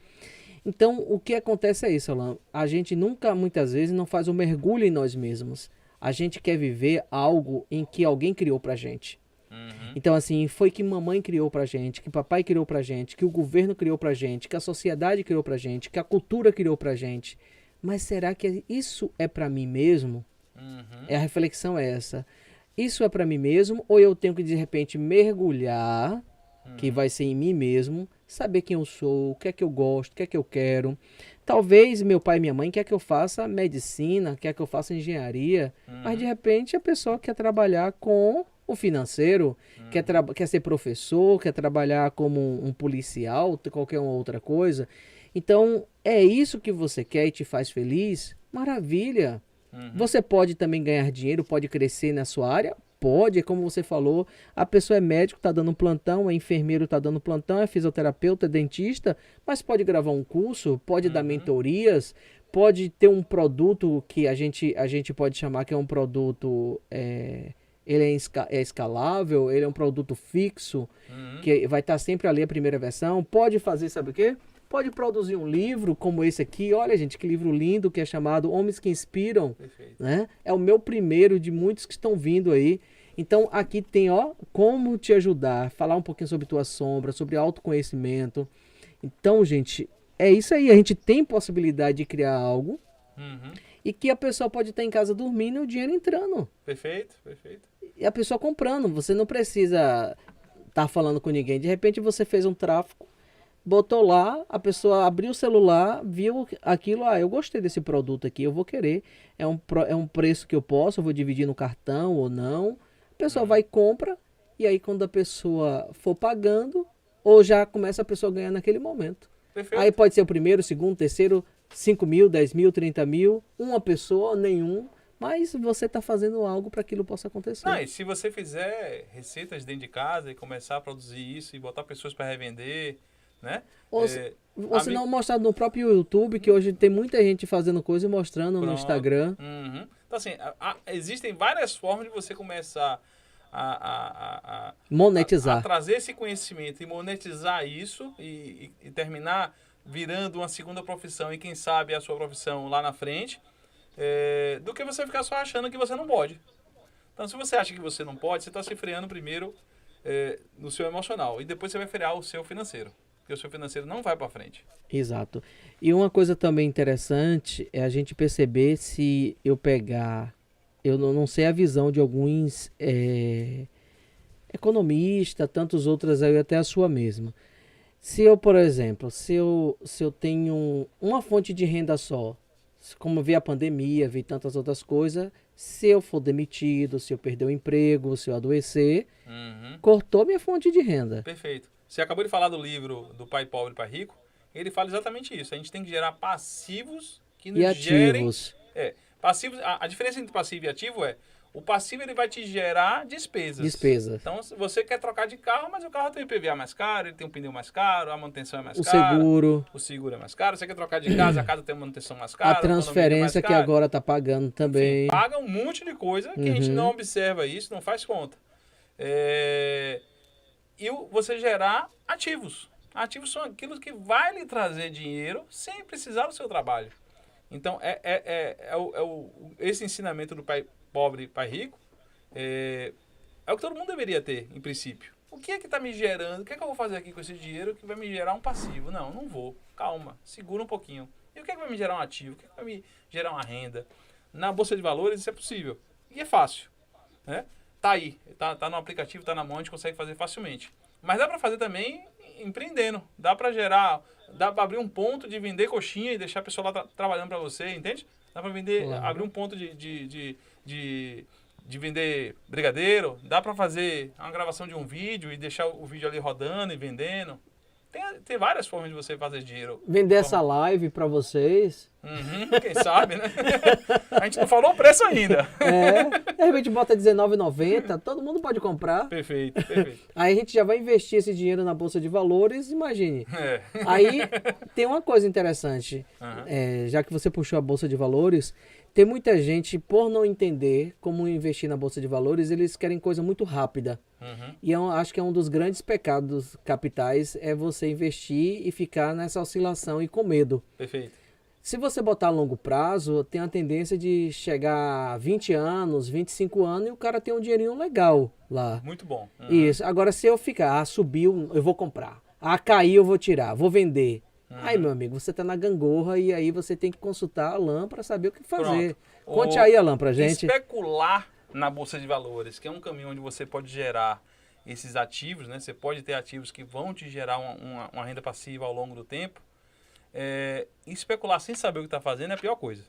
Então, o que acontece é isso, Alan. A gente muitas vezes, não faz um mergulho em nós mesmos. A gente quer viver algo em que alguém criou pra gente. Então, assim, foi que mamãe criou pra gente, que papai criou pra gente, que o governo criou pra gente, que a sociedade criou pra gente, que a cultura criou pra gente. Mas será que isso é pra mim mesmo? A reflexão é essa. Isso é pra mim mesmo ou eu tenho que, de repente, mergulhar que vai ser em mim mesmo, saber quem eu sou, o que é que eu gosto, o que é que eu quero. Talvez meu pai e minha mãe quer que eu faça medicina, quer que eu faça engenharia, mas de repente a pessoa quer trabalhar com o financeiro, quer ser professor, quer trabalhar como um policial, qualquer uma outra coisa. Então, é isso que você quer e te faz feliz? Maravilha! Você pode também ganhar dinheiro, pode crescer na sua área? Pode, é como você falou, a pessoa é médico, está dando plantão, é enfermeiro, está dando plantão, é fisioterapeuta, é dentista, mas pode gravar um curso, pode dar mentorias, pode ter um produto que a gente pode chamar que é um produto, ele é escalável, ele é um produto fixo, que vai estar sempre ali a primeira versão, pode fazer, sabe o quê? Pode produzir um livro como esse aqui. Olha, gente, que livro lindo, que é chamado Homens que Inspiram. Perfeito. Né? É o meu primeiro de muitos que estão vindo aí. Então, aqui tem, ó, como te ajudar. Falar um pouquinho sobre tua sombra, sobre autoconhecimento. Então, gente, é isso aí. A gente tem possibilidade de criar algo e que a pessoa pode estar em casa dormindo e o dinheiro entrando. Perfeito, perfeito. E a pessoa comprando. Você não precisa estar falando com ninguém. De repente, você fez um tráfico, botou lá, a pessoa abriu o celular, viu aquilo, eu gostei desse produto aqui, eu vou querer. É um preço que eu posso, eu vou dividir no cartão ou não. A pessoa vai e compra, e aí quando a pessoa for pagando, ou já começa a pessoa a ganhar naquele momento. Perfeito. Aí pode ser o primeiro, o segundo, o terceiro, 5 mil, 10 mil, 30 mil, uma pessoa, nenhum. Mas você está fazendo algo para que aquilo possa acontecer. Não, e se você fizer receitas dentro de casa e começar a produzir isso e botar pessoas para revender, né? Ou se não mostrar no próprio YouTube, que hoje tem muita gente fazendo coisa e mostrando no Instagram. Então, assim, existem várias formas de você começar monetizar. A trazer esse conhecimento e monetizar isso e terminar virando uma segunda profissão e quem sabe a sua profissão lá na frente, do que você ficar só achando que você não pode. Então, se você acha que você não pode, você está se freando primeiro no seu emocional e depois você vai frear o seu financeiro. Porque o seu financeiro não vai para frente. Exato. E uma coisa também interessante é a gente perceber se eu pegar... Eu não sei a visão de alguns economistas, tantos outros aí, até a sua mesma. Se eu, por exemplo, se eu tenho uma fonte de renda só, como vi a pandemia, vi tantas outras coisas, se eu for demitido, se eu perder o emprego, se eu adoecer, cortou minha fonte de renda. Perfeito. Você acabou de falar do livro do Pai Pobre, Pai Rico. Ele fala exatamente isso. A gente tem que gerar passivos que nos ativos. Passivos. A diferença entre passivo e ativo o passivo ele vai te gerar despesas. Então, se você quer trocar de carro, mas o carro tem IPVA mais caro, ele tem um pneu mais caro, a manutenção é mais cara. O seguro é mais caro. Você quer trocar de casa, a casa tem uma manutenção mais cara. A transferência que agora está pagando também. Enfim, paga um monte de coisa que a gente não observa isso, não faz conta. E você gerar ativos. Ativos são aquilo que vai lhe trazer dinheiro sem precisar do seu trabalho. Então, esse ensinamento do pai pobre, pai rico, é o que todo mundo deveria ter, em princípio. O que é que está me gerando? O que é que eu vou fazer aqui com esse dinheiro que vai me gerar um passivo? Não vou. Calma, segura um pouquinho. E o que é que vai me gerar um ativo? O que é que vai me gerar uma renda? Na Bolsa de Valores isso é possível. E é fácil, né? Tá aí, tá no aplicativo, tá na mão, a gente consegue fazer facilmente. Mas dá para fazer também empreendendo. Dá para abrir um ponto de vender coxinha e deixar a pessoa lá trabalhando para você, entende? Dá para abrir um ponto de vender brigadeiro. Dá para fazer uma gravação de um vídeo e deixar o vídeo ali rodando e vendendo. Tem várias formas de você fazer dinheiro. Vender essa live para vocês. Quem sabe, né? A gente não falou o preço ainda. De repente bota R$19,90, todo mundo pode comprar. Perfeito. Aí a gente já vai investir esse dinheiro na Bolsa de Valores, imagine. Aí tem uma coisa interessante, já que você puxou a Bolsa de Valores, tem muita gente, por não entender como investir na Bolsa de Valores, eles querem coisa muito rápida. E eu acho que é um dos grandes pecados capitais é você investir e ficar nessa oscilação e com medo. Perfeito. Se você botar a longo prazo, tem a tendência de chegar a 20 anos, 25 anos e o cara tem um dinheirinho legal lá. Muito bom. Isso. Agora, se eu ficar, subiu, eu vou comprar. Caiu, eu vou tirar, vou vender. Aí, meu amigo, você tá na gangorra e aí você tem que consultar a Alan para saber o que fazer. Pronto. Conte aí, Alan, pra gente. Especular na Bolsa de Valores, que é um caminho onde você pode gerar esses ativos, né? Você pode ter ativos que vão te gerar uma renda passiva ao longo do tempo. Especular sem saber o que está fazendo é a pior coisa.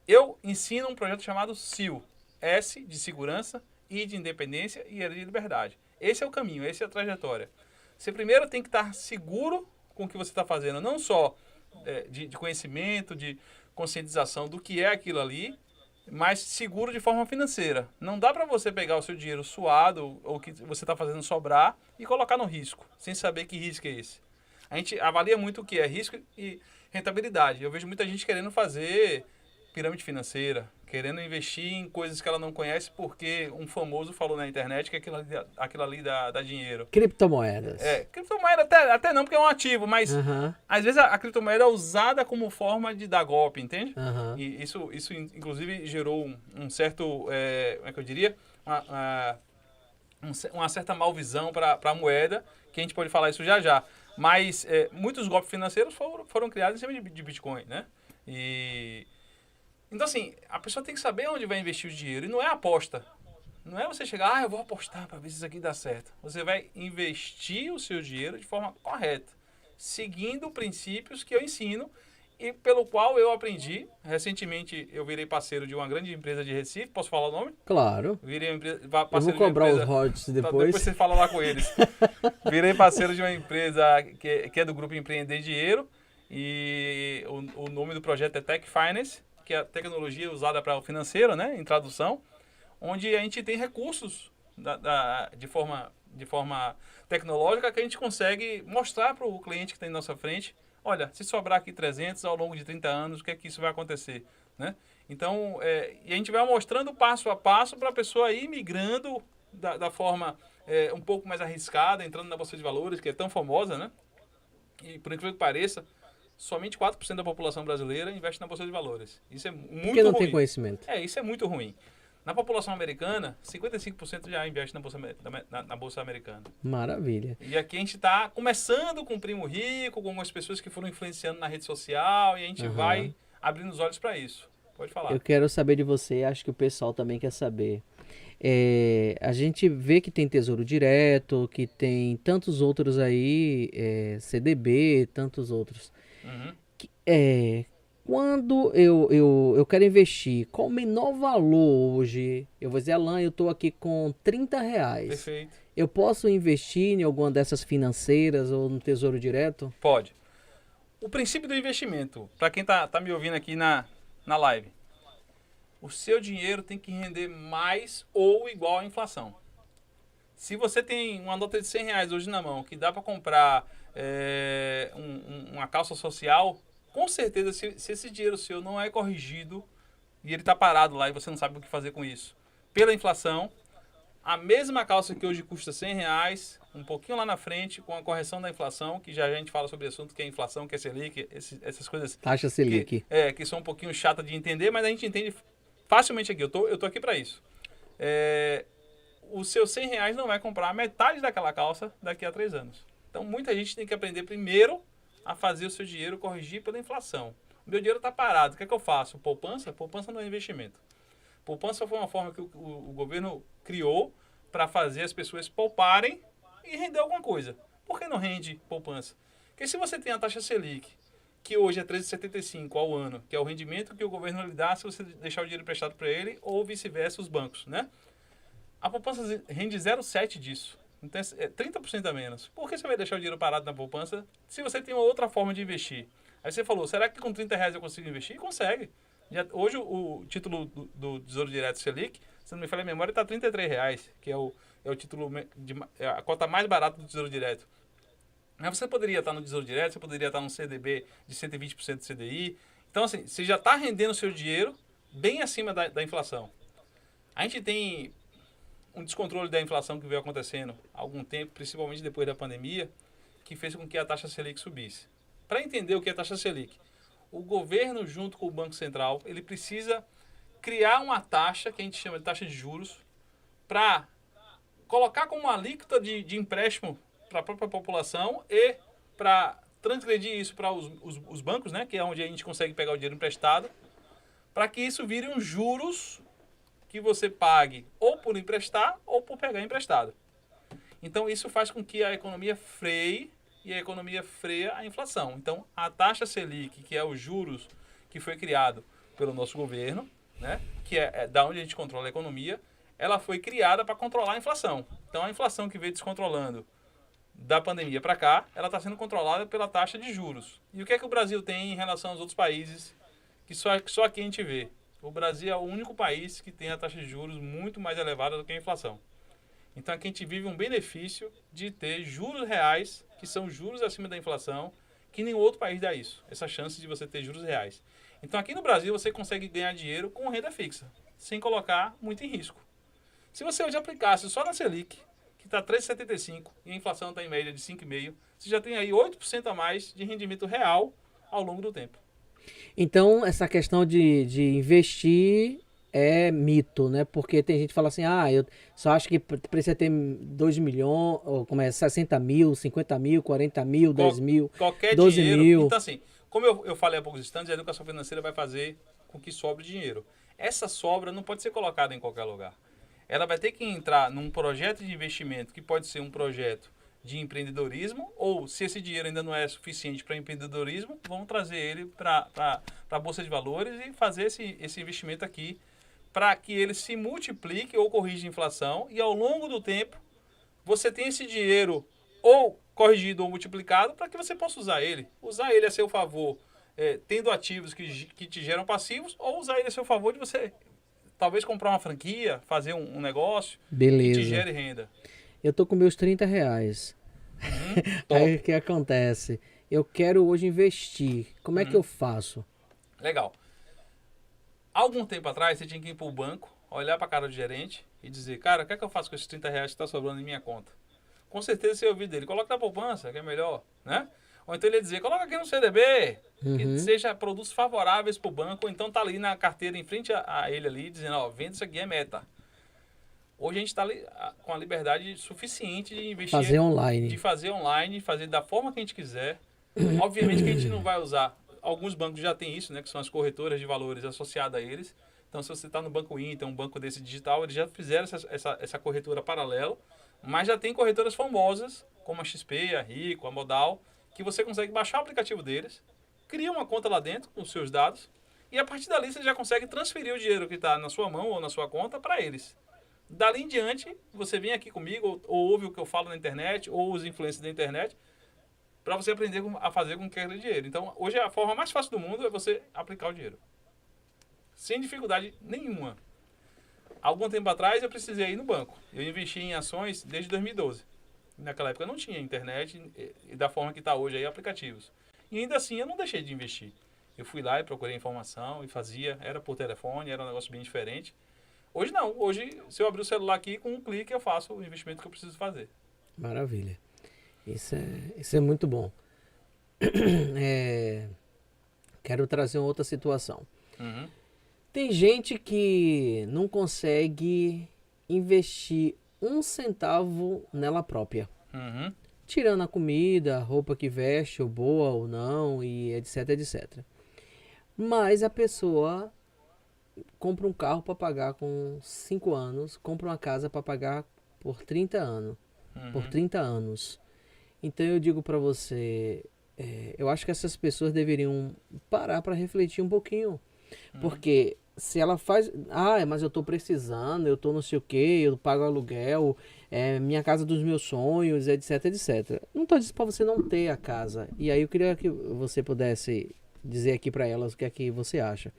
Eu ensino um projeto chamado SEAL. S de segurança, I de independência e L de liberdade. Esse é o caminho, essa é a trajetória. Você primeiro tem que estar seguro com o que você está fazendo, não só de conhecimento, de conscientização do que é aquilo ali, mas seguro de forma financeira. Não dá para você pegar o seu dinheiro suado ou que você está fazendo sobrar e colocar no risco, sem saber que risco é esse. A gente avalia muito o que é risco e rentabilidade. Eu vejo muita gente querendo fazer pirâmide financeira, querendo investir em coisas que ela não conhece porque um famoso falou na internet que aquilo ali dá dinheiro. Criptomoedas. Criptomoeda até não, porque é um ativo, mas às vezes a criptomoeda é usada como forma de dar golpe, entende? E isso inclusive gerou um certo, como é que eu diria? Uma certa malvisão para a moeda, que a gente pode falar isso já. Mas muitos golpes financeiros foram criados em cima de Bitcoin, né? Então, assim, a pessoa tem que saber onde vai investir o dinheiro. E não é aposta. Não é você chegar, eu vou apostar para ver se isso aqui dá certo. Você vai investir o seu dinheiro de forma correta, seguindo princípios que eu ensino e pelo qual eu aprendi. Recentemente, eu virei parceiro de uma grande empresa de Recife. Posso falar o nome? Claro. Virei parceiro eu vou cobrar os royalties depois. Depois você fala lá com eles. Virei parceiro de uma empresa que é do grupo Empreender Dinheiro. E o nome do projeto é Tech Finance, que é a tecnologia usada para o financeiro, né, em tradução, onde a gente tem recursos de forma tecnológica que a gente consegue mostrar para o cliente que está em nossa frente, olha, se sobrar aqui 300 ao longo de 30 anos, o que é que isso vai acontecer, né? Então, e a gente vai mostrando passo a passo para a pessoa ir migrando da forma um pouco mais arriscada, entrando na Bolsa de Valores, que é tão famosa, né? E por incrível que pareça, somente 4% da população brasileira investe na Bolsa de Valores. Isso é muito ruim. Porque não tem conhecimento. Isso é muito ruim. Na população americana, 55% já investe na Bolsa Americana. Maravilha. E aqui a gente está começando com o Primo Rico, com algumas pessoas que foram influenciando na rede social, e a gente vai abrindo os olhos para isso. Pode falar. Eu quero saber de você, acho que o pessoal também quer saber. A gente vê que tem Tesouro Direto, que tem tantos outros aí, CDB, tantos outros. Quando eu quero investir, qual o menor valor hoje? Eu vou dizer, Alan, eu estou aqui com R$30. Perfeito. Eu posso investir em alguma dessas financeiras ou no Tesouro Direto? Pode. O princípio do investimento, para quem tá me ouvindo aqui na live, o seu dinheiro tem que render mais ou igual à inflação. Se você tem uma nota de R$100 hoje na mão, que dá para comprar uma calça social, com certeza, se esse dinheiro seu não é corrigido e ele está parado lá e você não sabe o que fazer com isso, pela inflação, a mesma calça que hoje custa R$100, um pouquinho lá na frente, com a correção da inflação, que já a gente fala sobre o assunto, que é inflação, que é Selic, essas coisas... Taxa Selic. Que são um pouquinho chatas de entender, mas a gente entende facilmente aqui. Eu tô aqui para isso. Os seus R$100 não vai comprar a metade daquela calça daqui a 3 anos. Então, muita gente tem que aprender primeiro a fazer o seu dinheiro corrigir pela inflação. O meu dinheiro está parado. O que é que eu faço? Poupança? Poupança não é investimento. Poupança foi uma forma que o governo criou para fazer as pessoas pouparem e render alguma coisa. Por que não rende poupança? Porque se você tem a taxa Selic, que hoje é 13,75 ao ano, que é o rendimento que o governo lhe dá se você deixar o dinheiro emprestado para ele, ou vice-versa os bancos, né? A poupança rende 0,7 disso. Então é 30% a menos. Por que você vai deixar o dinheiro parado na poupança se você tem uma outra forma de investir? Aí você falou, será que com R$30 eu consigo investir? Consegue. Hoje o título do Tesouro Direto Selic, se não me falha a memória, está R$33, que é o título a cota mais barata do Tesouro Direto. Mas você poderia estar no Tesouro Direto, você poderia estar no CDB de 120% do CDI. Então, assim, você já está rendendo o seu dinheiro bem acima da inflação. A gente tem um descontrole da inflação que veio acontecendo há algum tempo, principalmente depois da pandemia, que fez com que a taxa Selic subisse. Para entender o que é a taxa Selic, o governo, junto com o Banco Central, ele precisa criar uma taxa, que a gente chama de taxa de juros, para colocar como alíquota de empréstimo para a própria população e para transgredir isso para os bancos, né, que é onde a gente consegue pegar o dinheiro emprestado, para que isso vire uns juros que você pague ou por emprestar ou por pegar emprestado. Então, isso faz com que a economia freie e a economia freia a inflação. Então, a taxa Selic, que é os juros que foi criado pelo nosso governo, né, que é da onde a gente controla a economia, ela foi criada para controlar a inflação. Então, a inflação que veio descontrolando da pandemia para cá, ela está sendo controlada pela taxa de juros. E o que é que o Brasil tem em relação aos outros países que só aqui a gente vê? O Brasil é o único país que tem a taxa de juros muito mais elevada do que a inflação. Então aqui a gente vive um benefício de ter juros reais, que são juros acima da inflação, que nenhum outro país dá isso, essa chance de você ter juros reais. Então aqui no Brasil você consegue ganhar dinheiro com renda fixa, sem colocar muito em risco. Se você hoje aplicasse só na Selic, que está 3,75 e a inflação está em média de 5,5%, você já tem aí 8% a mais de rendimento real ao longo do tempo. Então, essa questão de investir é mito, né? Porque tem gente que fala assim, eu só acho que precisa ter 2 milhões, ou como é, 60 mil, 50 mil, 40 mil, 10 mil, Qualquer 12 dinheiro. mil. Então, assim, como eu falei há poucos instantes, a educação financeira vai fazer com que sobre dinheiro. Essa sobra não pode ser colocada em qualquer lugar. Ela vai ter que entrar num projeto de investimento que pode ser um projeto de empreendedorismo, ou se esse dinheiro ainda não é suficiente para empreendedorismo, vamos trazer ele para a Bolsa de Valores e fazer esse investimento aqui para que ele se multiplique ou corrija a inflação e ao longo do tempo você tem esse dinheiro ou corrigido ou multiplicado para que você possa usar ele a seu favor, tendo ativos que te geram passivos, ou usar ele a seu favor de você talvez comprar uma franquia, fazer um negócio Beleza. que te gere renda. Eu tô com meus R$ 30. Aí o que acontece? Eu quero hoje investir. Como é que eu faço? Legal. Algum tempo atrás, você tinha que ir para o banco, olhar para a cara do gerente e dizer, cara, o que é que eu faço com esses R$ 30 que está sobrando em minha conta? Com certeza você ia ouvir dele, coloca na poupança, que é melhor, né? Ou então ele ia dizer, coloca aqui no CDB, que seja produtos favoráveis para o banco, ou então tá ali na carteira em frente a ele ali, dizendo, ó, venda isso aqui, é meta. Hoje a gente está com a liberdade suficiente de investir, Fazer online. de fazer da forma que a gente quiser. Obviamente que a gente não vai usar. Alguns bancos já têm isso, né? Que são as corretoras de valores associadas a eles. Então, se você está no Banco Inter, um banco desse digital, eles já fizeram essa corretora paralela, mas já tem corretoras famosas, como a XP, a Rico, a Modal, que você consegue baixar o aplicativo deles, cria uma conta lá dentro com os seus dados, e a partir dali você já consegue transferir o dinheiro que está na sua mão ou na sua conta para eles. Dali em diante, você vem aqui comigo, ou ouve o que eu falo na internet, ou os influencers da internet, para você aprender a fazer com que aquele dinheiro. Então, hoje a forma mais fácil do mundo é você aplicar o dinheiro. Sem dificuldade nenhuma. Algum tempo atrás, eu precisei ir no banco. Eu investi em ações desde 2012. Naquela época não tinha internet e da forma que está hoje aí, aplicativos. E ainda assim, eu não deixei de investir. Eu fui lá e procurei informação e fazia, era por telefone, era um negócio bem diferente. Hoje não. Hoje, se eu abrir o celular aqui, com um clique eu faço o investimento que eu preciso fazer. Maravilha. Isso é muito bom. Quero trazer uma outra situação. Uhum. Tem gente que não consegue investir um centavo nela própria. Uhum. Tirando a comida, a roupa que veste, ou boa ou não, e etc, etc. Mas a pessoa compra um carro para pagar com 5 anos, compra uma casa para pagar por 30 anos. Por 30 anos. Então eu digo para você, eu acho que essas pessoas deveriam parar para refletir um pouquinho. Porque se ela faz, mas eu tô precisando, eu tô não sei o que, eu pago aluguel, minha casa dos meus sonhos, etc, etc. Não tô dizendo para você não ter a casa. E aí eu queria que você pudesse dizer aqui para elas o que é que você acha.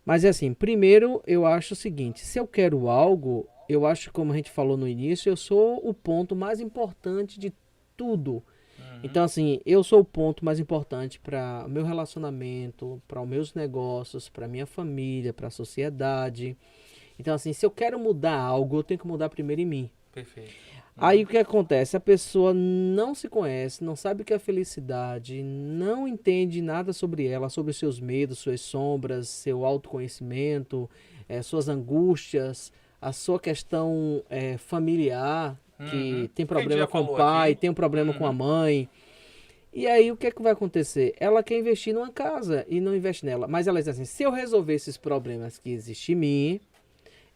Mas é assim, primeiro eu acho o seguinte, se eu quero algo, eu acho, como a gente falou no início, eu sou o ponto mais importante de tudo. Então, assim, eu sou o ponto mais importante para o meu relacionamento, para os meus negócios, para minha família, para a sociedade. Então, assim, se eu quero mudar algo, eu tenho que mudar primeiro em mim. Perfeito. Aí o que acontece? A pessoa não se conhece, não sabe o que é felicidade, não entende nada sobre ela, sobre os seus medos, suas sombras, seu autoconhecimento, suas angústias, a sua questão familiar, que tem problema com o pai, tem um problema com a mãe. E aí o que é que vai acontecer? Ela quer investir numa casa e não investe nela. Mas ela diz assim, se eu resolver esses problemas que existem em mim,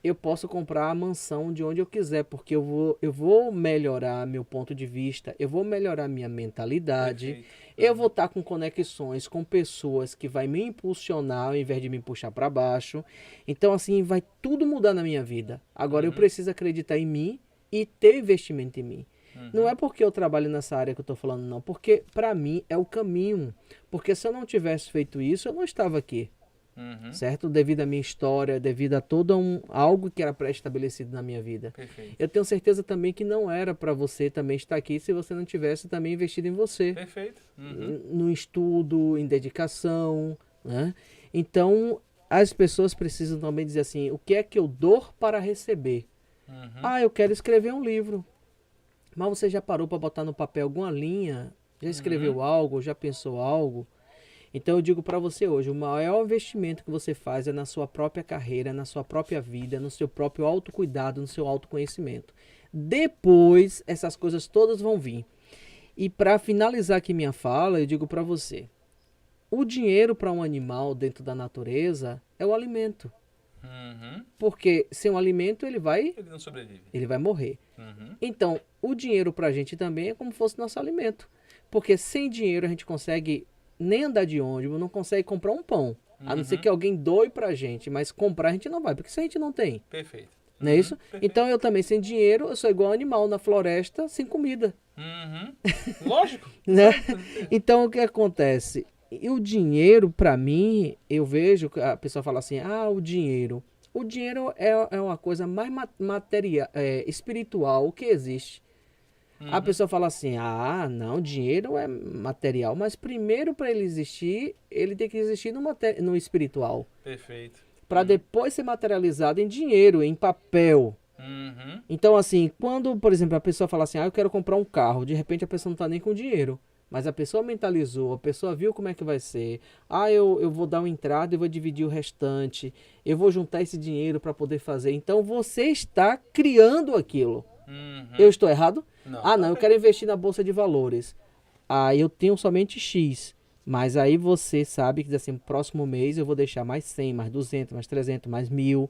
eu posso comprar a mansão de onde eu quiser, porque eu vou melhorar meu ponto de vista, eu vou melhorar minha mentalidade, Perfeito. eu vou estar com conexões com pessoas que vai me impulsionar ao invés de me puxar para baixo. Então, assim, vai tudo mudar na minha vida. Agora, eu Uhum. preciso acreditar em mim e ter investimento em mim. Não é Uhum. porque eu trabalho nessa área que eu estou falando, não. Porque, para mim, é o caminho. Porque se eu não tivesse feito isso, eu não estava aqui. Uhum. Certo? Devido à minha história, devido a todo algo que era pré-estabelecido na minha vida. Perfeito. Eu tenho certeza também que não era para você também estar aqui se você não tivesse também investido em você. Perfeito. Uhum. No estudo, em dedicação, né? Então, as pessoas precisam também dizer assim, o que é que eu dou para receber? Uhum. Ah, eu quero escrever um livro. Mas você já parou para botar no papel alguma linha? Já Uhum. escreveu algo? Já pensou algo? Então eu digo para você hoje, o maior investimento que você faz é na sua própria carreira, na sua própria vida, no seu próprio autocuidado, no seu autoconhecimento. Depois, essas coisas todas vão vir. E para finalizar aqui minha fala, eu digo para você, o dinheiro para um animal dentro da natureza é o alimento. Uhum. Porque sem o alimento Ele não sobrevive. ele vai morrer. Uhum. Então, o dinheiro para a gente também é como se fosse nosso alimento. Porque sem dinheiro a gente consegue nem andar de ônibus, não consegue comprar um pão. A não ser Uhum. que alguém doe pra gente, mas comprar a gente não vai, porque se a gente não tem, Perfeito. não é isso? Perfeito. Então eu também sem dinheiro, eu sou igual animal na floresta, sem comida, Uhum. Lógico. né? Então o que acontece? E o dinheiro, pra mim, eu vejo que a pessoa fala assim, ah, o dinheiro. O dinheiro é uma coisa mais material, espiritual que existe. A Uhum. pessoa fala assim: ah, não, dinheiro é material, mas primeiro para ele existir, ele tem que existir no espiritual, Perfeito. para depois ser materializado em dinheiro, em papel. Uhum. Então, assim, quando, por exemplo, a pessoa fala assim: ah, eu quero comprar um carro, de repente a pessoa não está nem com dinheiro. Mas a pessoa mentalizou, a pessoa viu como é que vai ser. Ah, eu vou dar uma entrada e vou dividir o restante. Eu vou juntar esse dinheiro para poder fazer. Então você está criando aquilo. Eu Uhum. estou errado? Não, Ah, tá não, eu quero perfeito. investir na bolsa de valores. Ah, eu tenho somente X. Mas aí você sabe que diz assim, próximo mês eu vou deixar mais 100, mais 200, mais 300, mais 1000.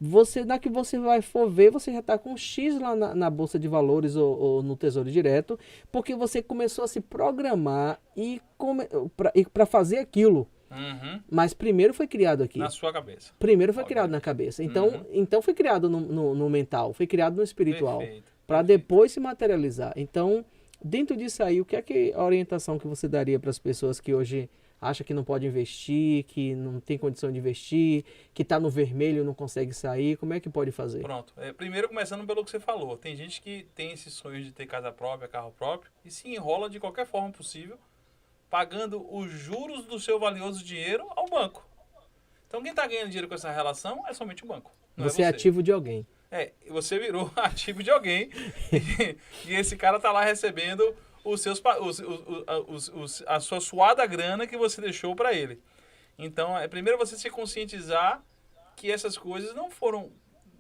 Você, na que você vai for ver, você já está com X lá na bolsa de valores ou no Tesouro Direto, porque você começou a se programar e para fazer aquilo. Uhum. Mas primeiro foi criado Na aqui. sua cabeça, Primeiro foi criado na obviamente. cabeça. Então, Uhum. então foi criado no mental, foi criado no espiritual, Perfeito. para Perfeito. depois se materializar. Então, dentro disso aí, o que é que a orientação que você daria para as pessoas que hoje acham que não pode investir, que não tem condição de investir, que está no vermelho e não consegue sair, como é que pode fazer? Pronto. Primeiro, começando pelo que você falou. Tem gente que tem esse sonho de ter casa própria, carro próprio, e se enrola de qualquer forma possível, pagando os juros do seu valioso dinheiro ao banco. Então, quem está ganhando dinheiro com essa relação é somente o banco, não é Você é você. ativo de alguém. Você virou ativo de alguém e esse cara tá lá recebendo os seus, a sua suada grana que você deixou para ele. Então, primeiro você se conscientizar que essas coisas não foram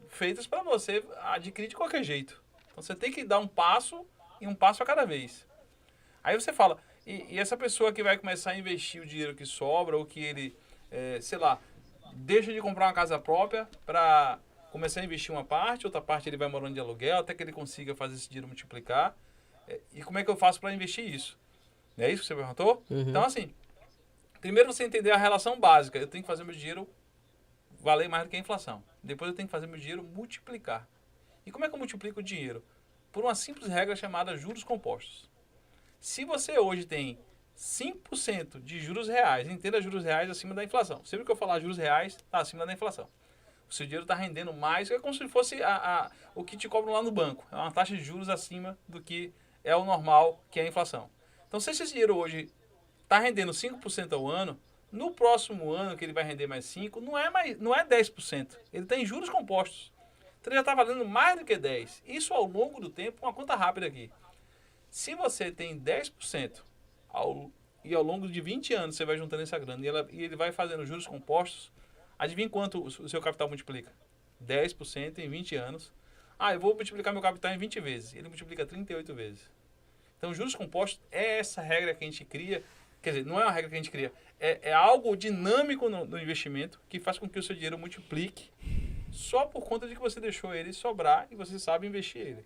feitas para você adquirir de qualquer jeito. Então, você tem que dar um passo e um passo a cada vez. Aí você fala, e essa pessoa que vai começar a investir o dinheiro que sobra ou que ele, sei lá, deixa de comprar uma casa própria para começar a investir uma parte, outra parte ele vai morando de aluguel até que ele consiga fazer esse dinheiro multiplicar. E como é que eu faço para investir isso? Não é isso que você perguntou? Então, Uhum. assim, primeiro você entender a relação básica. Eu tenho que fazer meu dinheiro valer mais do que a inflação. Depois eu tenho que fazer meu dinheiro multiplicar. E como é que eu multiplico o dinheiro? Por uma simples regra chamada juros compostos. Se você hoje tem 5% de juros reais, entenda juros reais acima da inflação. Sempre que eu falar juros reais, está acima da inflação. O seu dinheiro está rendendo mais, é como se fosse o que te cobram lá no banco. É uma taxa de juros acima do que é o normal, que é a inflação. Então, se esse dinheiro hoje está rendendo 5% ao ano, no próximo ano que ele vai render mais 5%, não é 10%. Ele está em juros compostos. Então, ele já está valendo mais do que 10%. Isso ao longo do tempo, uma conta rápida aqui. Se você tem 10% e ao longo de 20 anos você vai juntando essa grana e ele vai fazendo juros compostos, adivinha quanto o seu capital multiplica? 10% em 20 anos. Ah, eu vou multiplicar meu capital em 20 vezes. Ele multiplica 38 vezes. Então, juros compostos é essa regra que a gente cria. Quer dizer, não é uma regra que a gente cria. É algo dinâmico no investimento que faz com que o seu dinheiro multiplique só por conta de que você deixou ele sobrar e você sabe investir ele.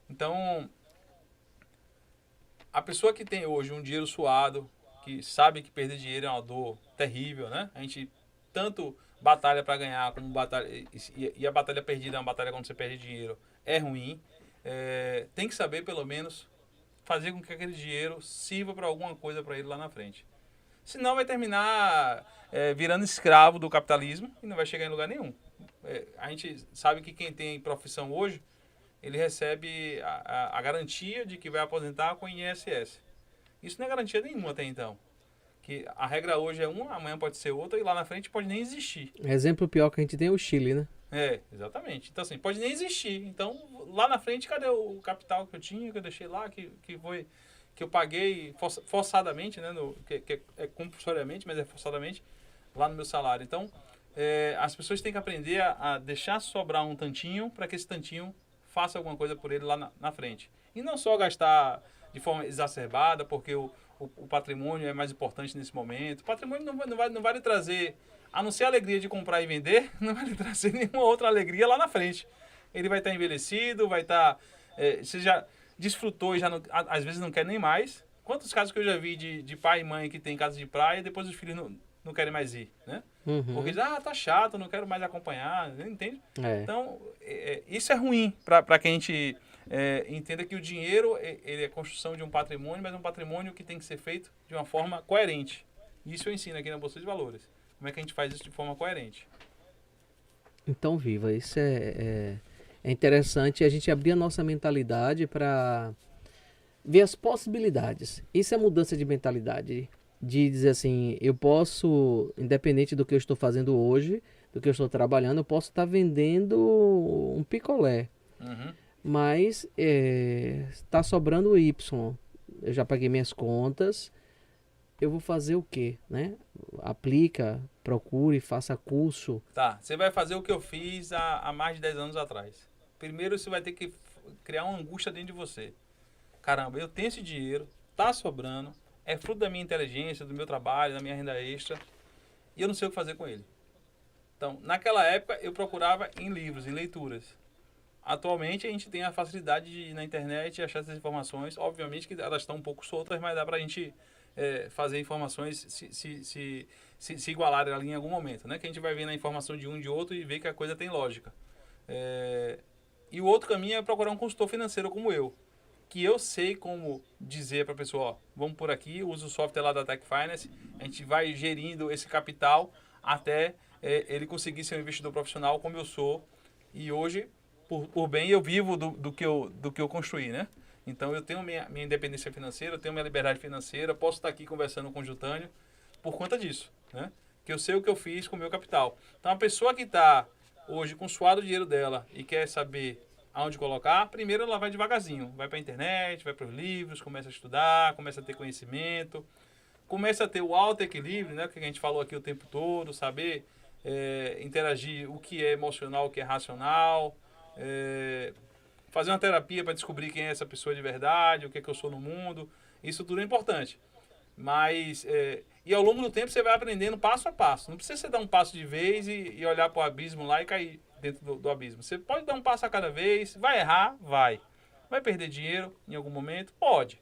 Então, a pessoa que tem hoje um dinheiro suado, que sabe que perder dinheiro é uma dor terrível, né? A gente tanto batalha para ganhar, como batalha, e a batalha perdida é uma batalha quando você perde dinheiro, é ruim. Tem que saber, pelo menos, fazer com que aquele dinheiro sirva para alguma coisa para ele lá na frente. Senão vai terminar virando escravo do capitalismo e não vai chegar em lugar nenhum. A gente sabe que quem tem profissão hoje, ele recebe a garantia de que vai aposentar com INSS. Isso não é garantia nenhuma até então. Que a regra hoje é uma, amanhã pode ser outra e lá na frente pode nem existir. Exemplo pior que a gente tem é o Chile, né? Exatamente. Então assim, pode nem existir. Então lá na frente, cadê o capital que eu tinha, que eu deixei lá, que eu paguei forçadamente, né? Que é compulsoriamente, mas é forçadamente, lá no meu salário. Então, as pessoas têm que aprender a deixar sobrar um tantinho para que esse tantinho faça alguma coisa por ele lá na frente. E não só gastar de forma exacerbada, porque o patrimônio é mais importante nesse momento. O patrimônio não vai lhe trazer, a não ser a alegria de comprar e vender, não vai lhe trazer nenhuma outra alegria lá na frente. Ele vai estar envelhecido, vai estar... você já desfrutou e já não, às vezes não quer nem mais. Quantos casos que eu já vi de pai e mãe que tem casa de praia e depois os filhos não querem mais ir, né? Uhum. Porque dizem, tá chato, não quero mais acompanhar, entende? É. Então, isso é ruim para que a gente entenda que o dinheiro ele é a construção de um patrimônio, mas é um patrimônio que tem que ser feito de uma forma coerente. Isso eu ensino aqui na Bolsa de Valores. Como é que a gente faz isso de forma coerente? Então, Viva, isso é interessante a gente abrir a nossa mentalidade para ver as possibilidades. Isso é mudança de mentalidade. De dizer assim, eu posso, independente do que eu estou fazendo hoje, do que eu estou trabalhando, eu posso estar vendendo um picolé. Uhum. Mas está sobrando Y. Eu já paguei minhas contas. Eu vou fazer o quê, né? Aplica, procure, faça curso. Tá, você vai fazer o que eu fiz há mais de 10 anos atrás. Primeiro você vai ter que criar uma angústia dentro de você. Caramba, eu tenho esse dinheiro, tá sobrando, é fruto da minha inteligência, do meu trabalho, da minha renda extra, e eu não sei o que fazer com ele. Então, naquela época, eu procurava em livros, em leituras. Atualmente, a gente tem a facilidade de ir na internet e achar essas informações. Obviamente que elas estão um pouco soltas, mas dá pra gente fazer informações se igualarem ali em algum momento, né? Que a gente vai ver na informação de um e de outro e ver que a coisa tem lógica. E o outro caminho é procurar um consultor financeiro como eu, que eu sei como dizer para a pessoa, ó, vamos por aqui, usa o software lá da Tech Finance, a gente vai gerindo esse capital até ele conseguir ser um investidor profissional como eu sou. E hoje, por bem, eu vivo do que eu construí, né? Então, eu tenho minha independência financeira, eu tenho minha liberdade financeira, posso estar aqui conversando com o Júlio por conta disso, né? Que eu sei o que eu fiz com o meu capital. Então, a pessoa que está hoje com o suado dinheiro dela e quer saber aonde colocar, primeiro ela vai devagarzinho. Vai para a internet, vai para os livros, começa a estudar, começa a ter conhecimento, começa a ter o alto equilíbrio, né? Que a gente falou aqui o tempo todo, saber interagir o que é emocional, o que é racional, fazer uma terapia para descobrir quem é essa pessoa de verdade, o que é que eu sou no mundo. Isso tudo é importante. Mas, e ao longo do tempo você vai aprendendo passo a passo. Não precisa você dar um passo de vez e olhar para o abismo lá e cair dentro do abismo. Você pode dar um passo a cada vez, vai errar, vai. Vai perder dinheiro em algum momento? Pode.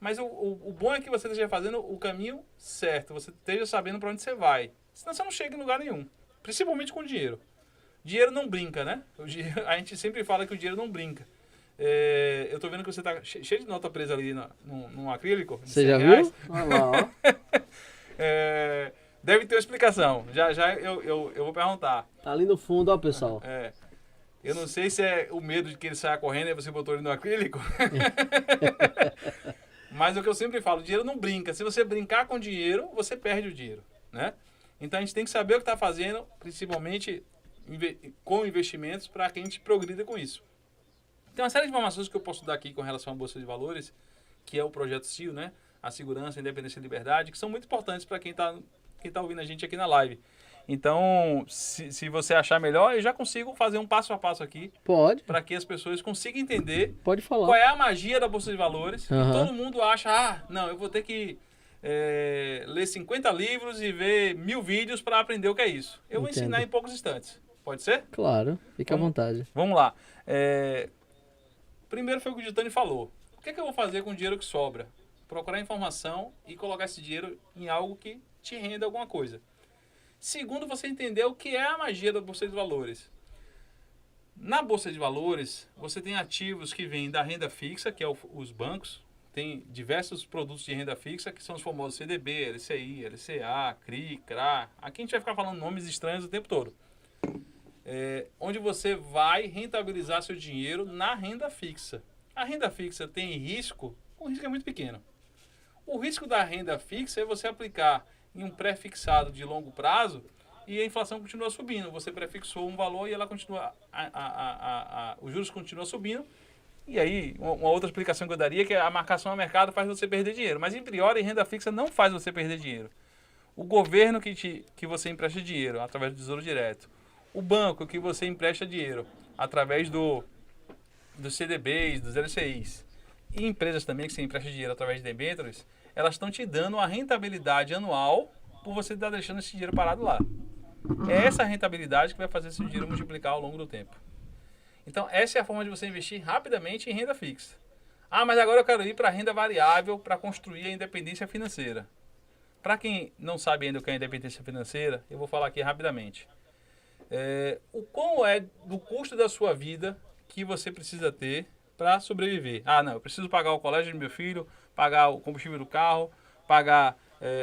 Mas o bom é que você esteja fazendo o caminho certo, você esteja sabendo para onde você vai. Senão você não chega em lugar nenhum. Principalmente com dinheiro. Dinheiro não brinca, né? A gente sempre fala que o dinheiro não brinca. Eu tô vendo que você tá cheio de nota presa ali num acrílico. Você já viu? Olha lá, ó. Deve ter uma explicação. Já eu vou perguntar. Tá ali no fundo, ó, pessoal. Eu não sei se é o medo de que ele saia correndo e você botou ele no acrílico. Mas é o que eu sempre falo, o dinheiro não brinca. Se você brincar com dinheiro, você perde o dinheiro, né? Então a gente tem que saber o que está fazendo, principalmente com investimentos, para que a gente progrida com isso. Tem uma série de informações que eu posso dar aqui com relação à Bolsa de Valores, que é o projeto CIO, né? A segurança, a independência e a liberdade, que são muito importantes para quem tá ouvindo a gente aqui na live. Então, se você achar melhor, eu já consigo fazer um passo a passo aqui. Pode. Para que as pessoas consigam entender. Pode falar. Qual é a magia da Bolsa de Valores. Uhum. E todo mundo acha, não, eu vou ter que ler 50 livros e ver 1000 vídeos para aprender o que é isso. Eu vou ensinar em poucos instantes. Pode ser? Claro, fique à vontade. Vamos lá. Primeiro foi o que o Gitani falou. O que é que eu vou fazer com o dinheiro que sobra? Procurar informação e colocar esse dinheiro em algo que te renda alguma coisa. Segundo, você entender o que é a magia da Bolsa de Valores. Na Bolsa de Valores, você tem ativos que vêm da renda fixa, que é os bancos. Tem diversos produtos de renda fixa, que são os famosos CDB, LCI, LCA, CRI, CRA. Aqui a gente vai ficar falando nomes estranhos o tempo todo. Onde você vai rentabilizar seu dinheiro na renda fixa. A renda fixa tem risco? O risco é muito pequeno. O risco da renda fixa é você aplicar em um pré-fixado de longo prazo e a inflação continua subindo. Você prefixou um valor e ela continua, os juros continuam subindo. E aí, uma outra explicação que eu daria é que a marcação a mercado faz você perder dinheiro. Mas, em priori, renda fixa não faz você perder dinheiro. O governo que você empresta dinheiro através do Tesouro Direto. O banco que você empresta dinheiro através dos CDBs, dos LCIs. E empresas também que você empresta dinheiro através de debêntures, elas estão te dando uma rentabilidade anual por você estar deixando esse dinheiro parado lá. É essa rentabilidade que vai fazer esse dinheiro multiplicar ao longo do tempo. Então, essa é a forma de você investir rapidamente em renda fixa. Ah, mas agora eu quero ir para a renda variável para construir a independência financeira. Para quem não sabe ainda o que é independência financeira, eu vou falar aqui rapidamente. O quão é do custo da sua vida que você precisa ter para sobreviver. Ah, não, eu preciso pagar o colégio do meu filho, pagar o combustível do carro, pagar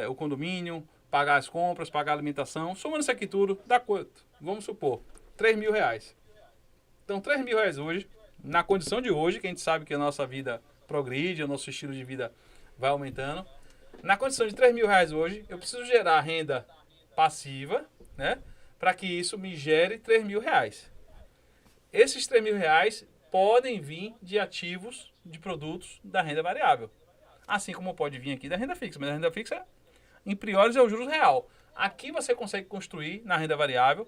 o condomínio, pagar as compras, pagar a alimentação. Somando isso aqui tudo, dá quanto? Vamos supor, R$3.000. Então, R$3.000 hoje, na condição de hoje, que a gente sabe que a nossa vida progride, o nosso estilo de vida vai aumentando. Na condição de R$3.000 hoje, eu preciso gerar renda passiva, né? Para que isso me gere R$3.000. Esses R$3.000 podem vir de ativos, de produtos da renda variável. Assim como pode vir aqui da renda fixa. Mas a renda fixa, em priori, é o juros real. Aqui você consegue construir, na renda variável,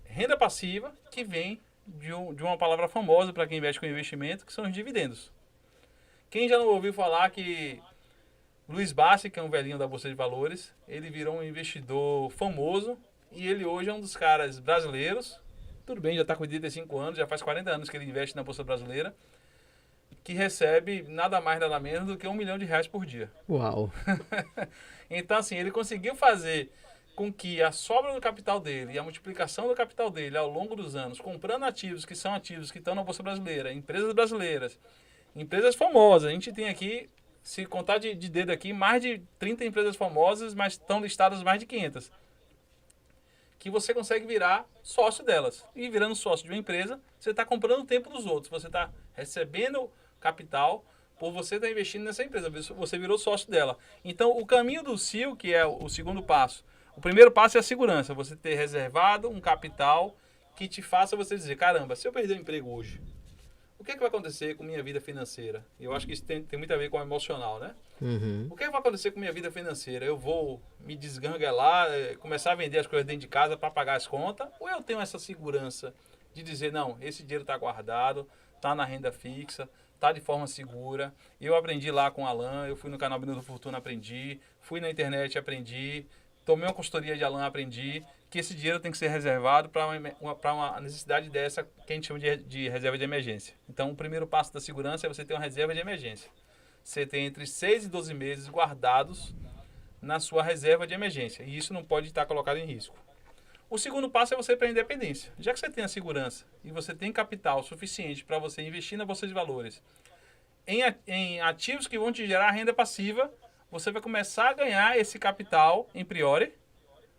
renda passiva que vem de uma palavra famosa para quem investe com investimento, que são os dividendos. Quem já não ouviu falar que Luiz Bassi, que é um velhinho da Bolsa de Valores, ele virou um investidor famoso e ele hoje é um dos caras brasileiros, tudo bem, já está com 85 anos, já faz 40 anos que ele investe na Bolsa Brasileira, que recebe nada mais nada menos do que R$1 milhão por dia. Uau! Então, assim, ele conseguiu fazer com que a sobra do capital dele e a multiplicação do capital dele ao longo dos anos, comprando ativos que são ativos que estão na Bolsa Brasileira, empresas brasileiras, empresas famosas. A gente tem aqui, se contar de dedo aqui, mais de 30 empresas famosas, mas estão listadas mais de 500. Que você consegue virar sócio delas. E virando sócio de uma empresa, você está comprando o tempo dos outros. Você está recebendo capital por você estar investindo nessa empresa. Você virou sócio dela. Então, o caminho do CIO, que é o segundo passo, o primeiro passo é a segurança. Você ter reservado um capital que te faça você dizer, caramba, se eu perder o emprego hoje, o que é que vai acontecer com minha vida financeira? Eu acho que isso tem muito a ver com o emocional, né? Uhum. O que é que vai acontecer com minha vida financeira? Eu vou me desganguelar, começar a vender as coisas dentro de casa para pagar as contas? Ou eu tenho essa segurança de dizer, não, esse dinheiro está guardado, está na renda fixa, está de forma segura. Eu aprendi lá com o Alan, eu fui no canal Minuto Fortuna, aprendi, fui na internet, aprendi, tomei uma consultoria de Alan, aprendi que esse dinheiro tem que ser reservado para uma necessidade dessa que a gente chama de reserva de emergência. Então, o primeiro passo da segurança é você ter uma reserva de emergência. Você tem entre 6 e 12 meses guardados na sua reserva de emergência. E isso não pode estar colocado em risco. O segundo passo é você para a independência. Já que você tem a segurança e você tem capital suficiente para você investir na Bolsa de Valores em ativos que vão te gerar renda passiva, você vai começar a ganhar esse capital, em priori,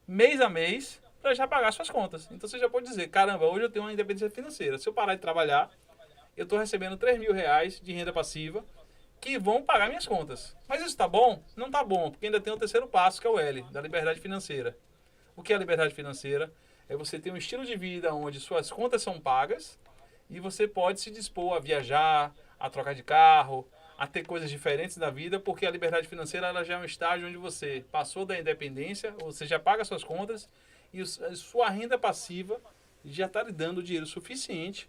mês a mês, para já pagar suas contas. Então você já pode dizer, caramba, hoje eu tenho uma independência financeira. Se eu parar de trabalhar, eu estou recebendo R$3.000 de renda passiva que vão pagar minhas contas. Mas isso está bom? Não está bom, porque ainda tem o terceiro passo, que é o L, da liberdade financeira. O que é a liberdade financeira? É você ter um estilo de vida onde suas contas são pagas e você pode se dispor a viajar, a trocar de carro, a ter coisas diferentes na vida, porque a liberdade financeira ela já é um estágio onde você passou da independência, você já paga suas contas e a sua renda passiva já está lhe dando dinheiro suficiente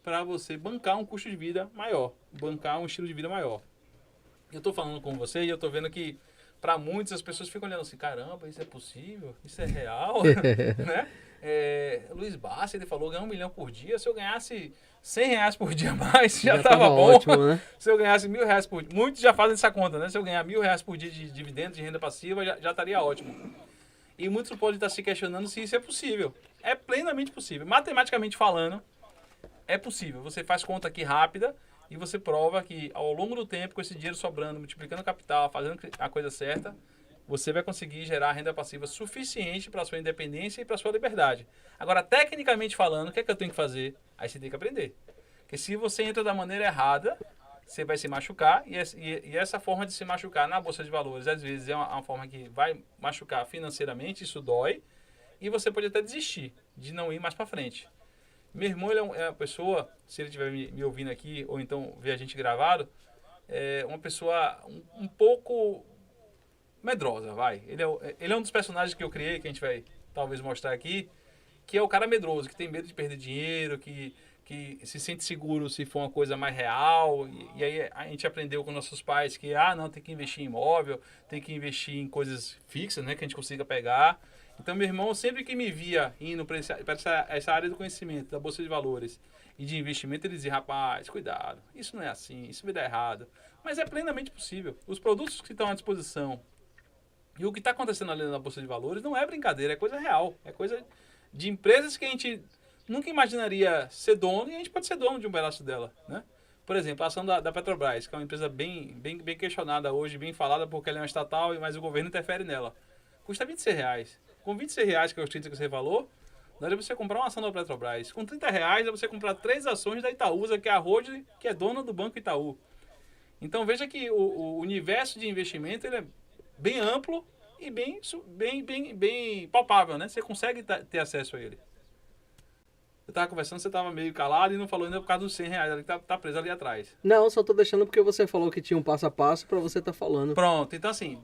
para você bancar um custo de vida maior, bancar um estilo de vida maior. Eu estou falando com você e eu estou vendo que para muitos, as pessoas ficam olhando assim, caramba, isso é possível? Isso é real? Né? Luiz Bassi, ele falou, ganhar 1 milhão por dia. Se eu ganhasse R$ 100 por dia a mais, já tava bom. Ótimo, né? Se eu ganhasse R$ 1.000 por dia, muitos já fazem essa conta, né? Se eu ganhar R$ 1.000 por dia de dividendo, de renda passiva, já estaria ótimo. E muitos podem estar se questionando se isso é possível. É plenamente possível. Matematicamente falando, é possível. Você faz conta aqui rápida e você prova que ao longo do tempo, com esse dinheiro sobrando, multiplicando o capital, fazendo a coisa certa, você vai conseguir gerar renda passiva suficiente para a sua independência e para a sua liberdade. Agora, tecnicamente falando, o que é que eu tenho que fazer? Aí você tem que aprender. Porque se você entra da maneira errada, você vai se machucar, e essa forma de se machucar na Bolsa de Valores, às vezes, é uma forma que vai machucar financeiramente, isso dói, e você pode até desistir de não ir mais para frente. Meu irmão, ele é uma pessoa, se ele estiver me ouvindo aqui, ou então ver a gente gravado, é uma pessoa um pouco medrosa, vai. Ele é um dos personagens que eu criei, que a gente vai talvez mostrar aqui, que é o cara medroso, que tem medo de perder dinheiro, que se sente seguro se for uma coisa mais real. E aí a gente aprendeu com nossos pais que, não, tem que investir em imóvel, tem que investir em coisas fixas, né, que a gente consiga pegar. Então, meu irmão, sempre que me via indo para essa área do conhecimento, da Bolsa de Valores e de investimento, ele dizia, rapaz, cuidado, isso não é assim, isso vai dar errado. Mas é plenamente possível. Os produtos que estão à disposição e o que está acontecendo ali na Bolsa de Valores não é brincadeira, é coisa real. É coisa de empresas que a gente nunca imaginaria ser dono, e a gente pode ser dono de um pedaço dela, né? Por exemplo, a ação da Petrobras, que é uma empresa bem questionada hoje, bem falada, porque ela é uma estatal, mas o governo interfere nela. Custa R$26. Com R$26, que é o título que você falou, daria você comprar uma ação da Petrobras. Com R$30, você comprar 3 ações da Itaúsa, que é a Holding, que é dona do Banco Itaú. Então veja que o universo de investimento ele é bem amplo e bem palpável, né? Você consegue ter acesso a ele. Eu estava conversando, você estava meio calado e não falou ainda por causa dos R$100, ele tá preso ali atrás. Não, só tô deixando porque você falou que tinha um passo a passo para você estar falando. Pronto, então assim,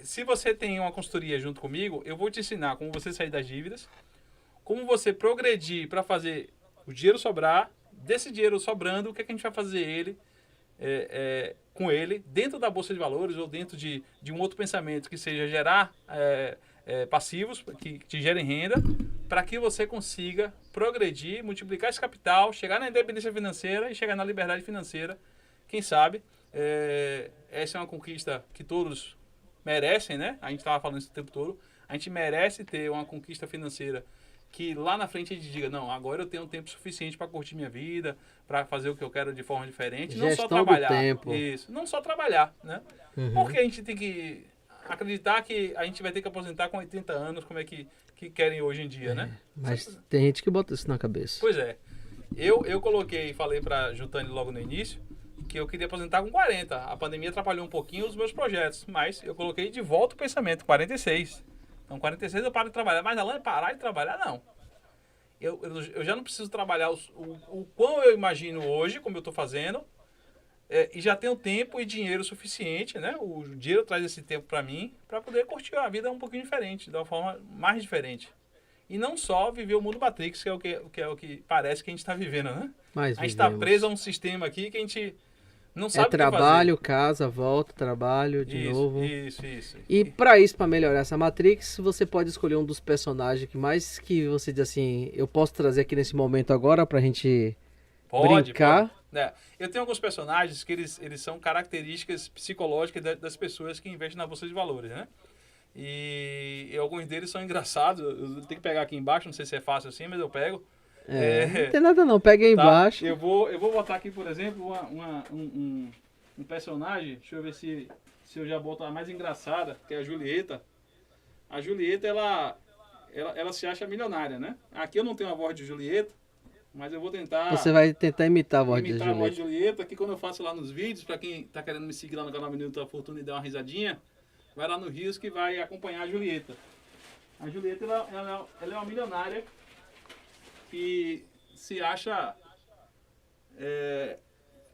se você tem uma consultoria junto comigo, eu vou te ensinar como você sair das dívidas, como você progredir para fazer o dinheiro sobrar, desse dinheiro sobrando, o que a gente vai fazer com ele dentro da Bolsa de Valores ou dentro de um outro pensamento que seja gerar passivos, que te gerem renda, para que você consiga progredir, multiplicar esse capital, chegar na independência financeira e chegar na liberdade financeira. Quem sabe? Essa é uma conquista que todos merecem, né? A gente estava falando isso o tempo todo. A gente merece ter uma conquista financeira que lá na frente a gente diga, não, agora eu tenho tempo suficiente para curtir minha vida, para fazer o que eu quero de forma diferente, Gestão não só trabalhar. do tempo. Isso, não só trabalhar, né? Uhum. Porque a gente tem que acreditar que a gente vai ter que aposentar com 80 anos, como é que querem hoje em dia, né? Mas tem gente que bota isso na cabeça. Pois é. Eu coloquei, falei para Jutani logo no início, que eu queria aposentar com 40. A pandemia atrapalhou um pouquinho os meus projetos, mas eu coloquei de volta o pensamento, 46. Então, 46 eu paro de trabalhar, mas Alan, parar de trabalhar, não. Eu já não preciso trabalhar o quão eu imagino hoje, como eu estou fazendo, e já tenho tempo e dinheiro suficiente, né? O dinheiro traz esse tempo para mim, para poder curtir a vida um pouquinho diferente, de uma forma mais diferente. E não só viver o mundo Matrix, que é o que parece que a gente está vivendo, né? Mas a gente está preso a um sistema aqui que a gente não sabe o que trabalho, fazer. casa, volta, trabalho de novo. Isso. E para melhorar essa Matrix, você pode escolher um dos personagens que você diz assim, eu posso trazer aqui nesse momento agora pra gente brincar. Pode. Eu tenho alguns personagens que eles são características psicológicas das pessoas que investem na Bolsa de Valores, né? E alguns deles são engraçados. Eu tenho que pegar aqui embaixo, não sei se é fácil assim, mas eu pego. Não tem nada não, pega aí embaixo. Eu vou botar aqui, por exemplo, um personagem, deixa eu ver se eu já boto a mais engraçada, que é a Julieta. A Julieta, ela se acha milionária, né? Aqui eu não tenho a voz de Julieta, mas eu vou tentar... Você vai tentar imitar a voz de Julieta. Imitar a voz de Julieta, que quando eu faço lá nos vídeos, para quem tá querendo me seguir lá no canal Minuto da Fortuna e dar uma risadinha, vai lá no Rios que vai acompanhar a Julieta. A Julieta, ela é uma milionária que se acha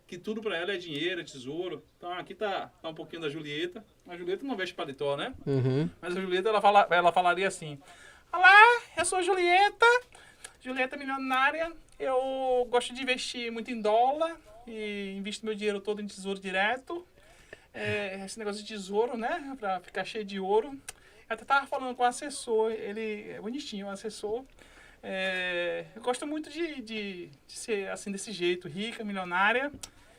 que tudo para ela é dinheiro, é tesouro. Então aqui tá um pouquinho da Julieta. A Julieta não veste paletó, né? Uhum. Mas a Julieta, ela falaria assim: olá, eu sou a Julieta milionária. Eu gosto de investir muito em dólar e invisto meu dinheiro todo em tesouro direto. esse negócio de tesouro, né? Pra ficar cheio de ouro. Eu até tava falando com o assessor, ele é bonitinho, o assessor. Eu gosto muito de ser assim, desse jeito, rica, milionária,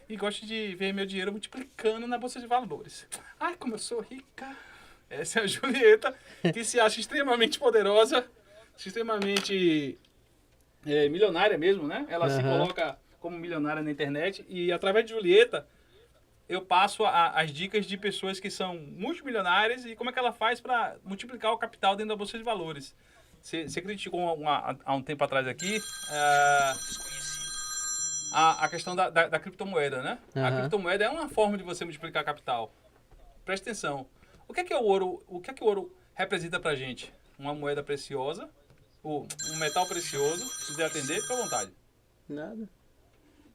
e gosto de ver meu dinheiro multiplicando na Bolsa de Valores. Ai, como eu sou rica! Essa é a Julieta, que se acha extremamente poderosa, extremamente milionária mesmo, né? Ela se coloca como milionária na internet, e através de Julieta eu passo as dicas de pessoas que são multimilionárias e como é que ela faz para multiplicar o capital dentro da Bolsa de Valores. Você criticou há um tempo atrás aqui a questão da criptomoeda, né? A criptomoeda é uma forma de você multiplicar capital. Presta atenção. O que é o ouro? O que é que o ouro representa pra gente? Uma moeda preciosa, um metal precioso. Se quiser atender, fica à vontade. Nada.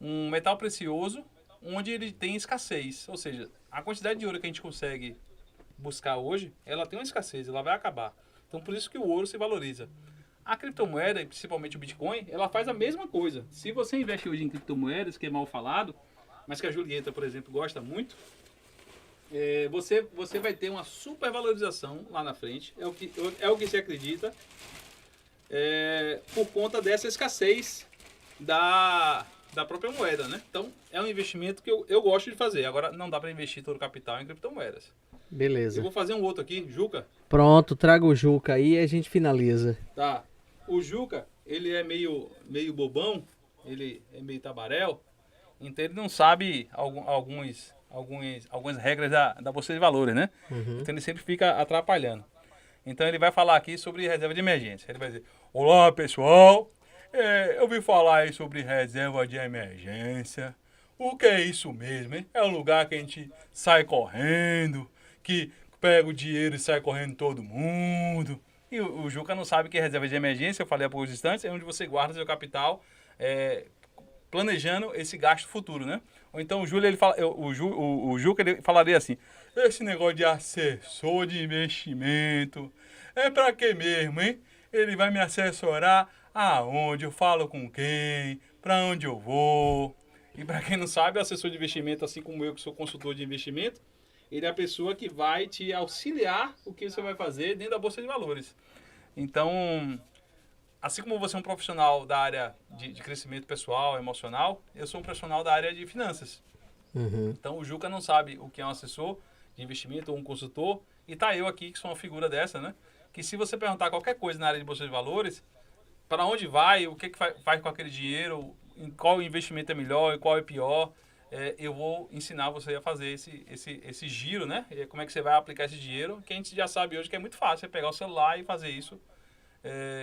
Um metal precioso onde ele tem escassez. Ou seja, a quantidade de ouro que a gente consegue buscar hoje, ela tem uma escassez, ela vai acabar. Então, por isso que o ouro se valoriza. A criptomoeda, e principalmente o Bitcoin, ela faz a mesma coisa. Se você investe hoje em criptomoedas, que é mal falado, mas que a Julieta, por exemplo, gosta muito, você vai ter uma supervalorização lá na frente. É o que se acredita, por conta dessa escassez da própria moeda, né? Então, é um investimento que eu gosto de fazer. Agora, não dá para investir todo o capital em criptomoedas. Beleza. Eu vou fazer um outro aqui, Juca. Pronto, traga o Juca aí e a gente finaliza. Tá. O Juca, ele é meio bobão, ele é meio tabaréu, então ele não sabe algumas regras da Bolsa de Valores, né? Então ele sempre fica atrapalhando. Então ele vai falar aqui sobre reserva de emergência. Ele vai dizer: olá pessoal, eu ouvi falar aí sobre reserva de emergência. O que é isso mesmo, hein? É um lugar que a gente sai correndo, que pega o dinheiro e sai correndo todo mundo. E o Juca não sabe que reserva de emergência, eu falei há poucos instantes, é onde você guarda seu capital planejando esse gasto futuro, né? Ou então o Juca ele falaria assim: esse negócio de assessor de investimento é pra quê mesmo, hein? Ele vai me assessorar aonde, eu falo com quem, pra onde eu vou. E para quem não sabe, o assessor de investimento, assim como eu que sou consultor de investimento, ele é a pessoa que vai te auxiliar o que você vai fazer dentro da Bolsa de Valores. Então, assim como você é um profissional da área de crescimento pessoal, emocional, eu sou um profissional da área de finanças. Então, o Juca não sabe o que é um assessor de investimento ou um consultor, e tá eu aqui, que sou uma figura dessa, né? Que se você perguntar qualquer coisa na área de Bolsa de Valores, para onde vai, o que faz com aquele dinheiro, em qual investimento é melhor e qual é pior, eu vou ensinar você a fazer esse giro, né? E como é que você vai aplicar esse dinheiro, que a gente já sabe hoje que é muito fácil, é pegar o celular e fazer isso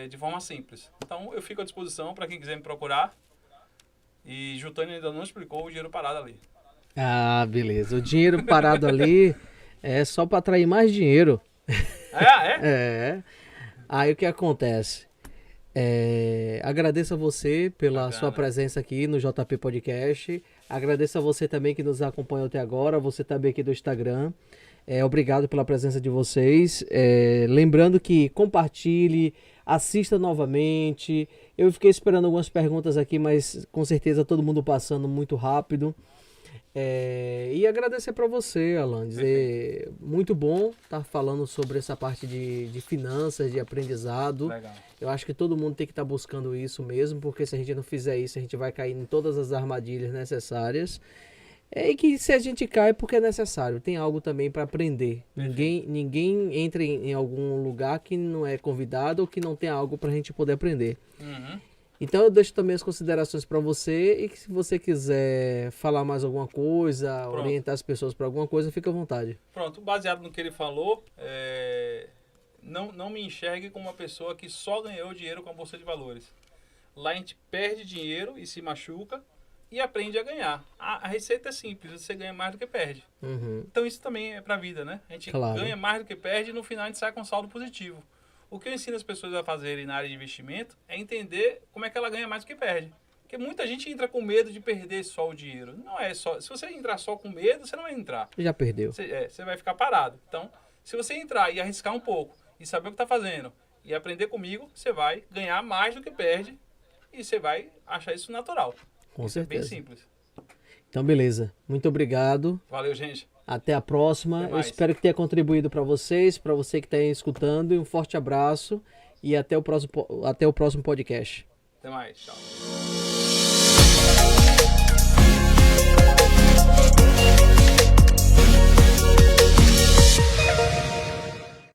de forma simples. Então, eu fico à disposição para quem quiser me procurar. E Jutânia ainda não explicou o dinheiro parado ali. Ah, beleza. O dinheiro parado ali é só para atrair mais dinheiro. É. Aí o que acontece? Agradeço a você pela sua presença aqui no JP Podcast. Agradeço a você também que nos acompanhou até agora, você também aqui do Instagram. Obrigado pela presença de vocês. Lembrando que compartilhe, assista novamente. Eu fiquei esperando algumas perguntas aqui, mas com certeza todo mundo passando muito rápido. E agradecer para você, Alan, dizer muito bom estar falando sobre essa parte de finanças, de aprendizado. Legal. Eu acho que todo mundo tem que estar buscando isso mesmo, porque se a gente não fizer isso, a gente vai cair em todas as armadilhas necessárias. E que se a gente cai é porque é necessário, tem algo também para aprender. Ninguém entra em algum lugar que não é convidado ou que não tem algo para a gente poder aprender. Então eu deixo também as considerações para você, e que se você quiser falar mais alguma coisa, orientar as pessoas para alguma coisa, fica à vontade. Pronto, baseado no que ele falou, não me enxergue como uma pessoa que só ganhou dinheiro com a Bolsa de Valores. Lá a gente perde dinheiro e se machuca e aprende a ganhar. A receita é simples, você ganha mais do que perde. Então isso também é para a vida, né? A gente ganha mais do que perde e no final a gente sai com saldo positivo. O que eu ensino as pessoas a fazerem na área de investimento é entender como é que ela ganha mais do que perde. Porque muita gente entra com medo de perder só o dinheiro. Não é só. Se você entrar só com medo, você não vai entrar. Já perdeu. Você vai ficar parado. Então, se você entrar e arriscar um pouco e saber o que está fazendo e aprender comigo, você vai ganhar mais do que perde e você vai achar isso natural. Com certeza. É bem simples. Então, beleza. Muito obrigado. Valeu, gente. Até a próxima. Até Eu mais. espero que tenha contribuído para vocês, para você que está aí escutando. E um forte abraço e até o próximo podcast. Até mais. Tchau.